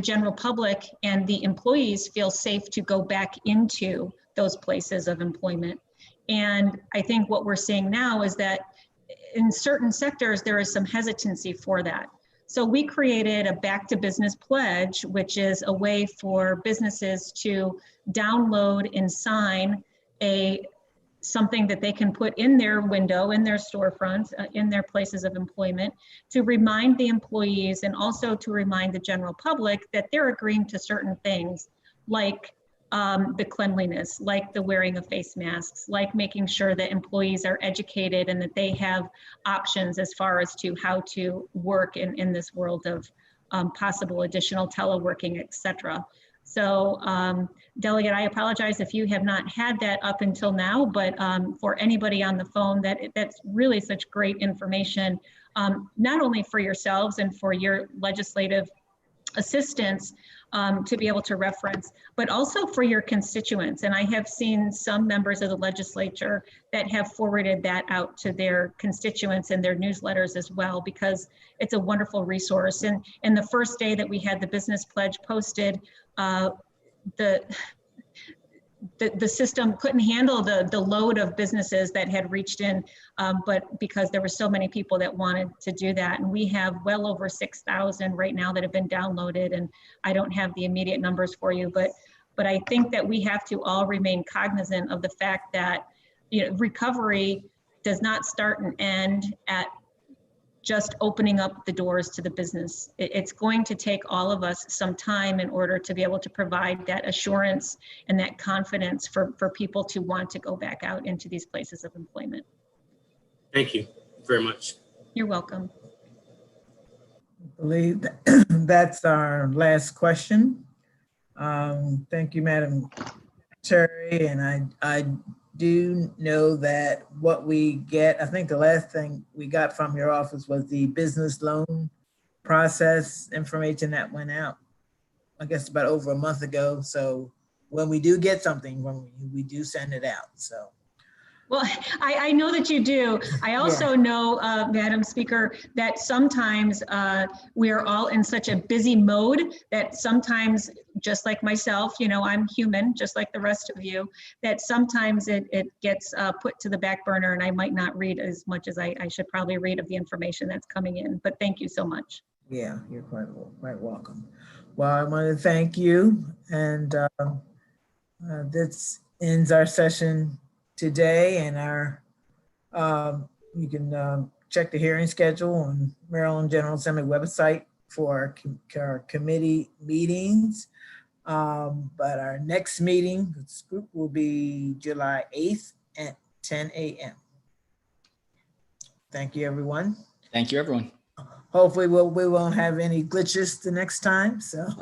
general public and the employees feel safe to go back into those places of employment. And I think what we're seeing now is that in certain sectors, there is some hesitancy for that. So we created a back to business pledge, which is a way for businesses to download and sign something that they can put in their window, in their storefronts, in their places of employment, to remind the employees and also to remind the general public that they're agreeing to certain things, like the cleanliness, like the wearing of face masks, like making sure that employees are educated and that they have options as far as to how to work in this world of possible additional teleworking, et cetera. So Delegate, I apologize if you have not had that up until now, but for anybody on the phone, that's really such great information, not only for yourselves and for your legislative assistants to be able to reference, but also for your constituents. And I have seen some members of the legislature that have forwarded that out to their constituents in their newsletters as well, because it's a wonderful resource. And the first day that we had the business pledge posted, the system couldn't handle the load of businesses that had reached in, but because there were so many people that wanted to do that. And we have well over 6,000 right now that have been downloaded, and I don't have the immediate numbers for you, but I think that we have to all remain cognizant of the fact that, you know, recovery does not start and end at just opening up the doors to the business. It's going to take all of us some time in order to be able to provide that assurance and that confidence for people to want to go back out into these places of employment. Thank you very much. You're welcome. I believe that's our last question. Thank you, Madam Secretary. And I do know that what we get, I think the last thing we got from your office was the business loan process information that went out, I guess about over a month ago. So when we do get something, when we do send it out, so. Well, I know that you do. I also know, Madam Speaker, that sometimes we are all in such a busy mode that sometimes, just like myself, you know, I'm human, just like the rest of you, that sometimes it gets put to the back burner and I might not read as much as I should probably read of the information that's coming in. But thank you so much. Yeah, you're quite welcome. Well, I want to thank you. And this ends our session today, and you can check the hearing schedule on Maryland General Assembly website for our committee meetings. But our next meeting, this group, will be July 8th at 10 a.m. Thank you, everyone. Thank you, everyone. Hopefully we won't have any glitches the next time. So. Right.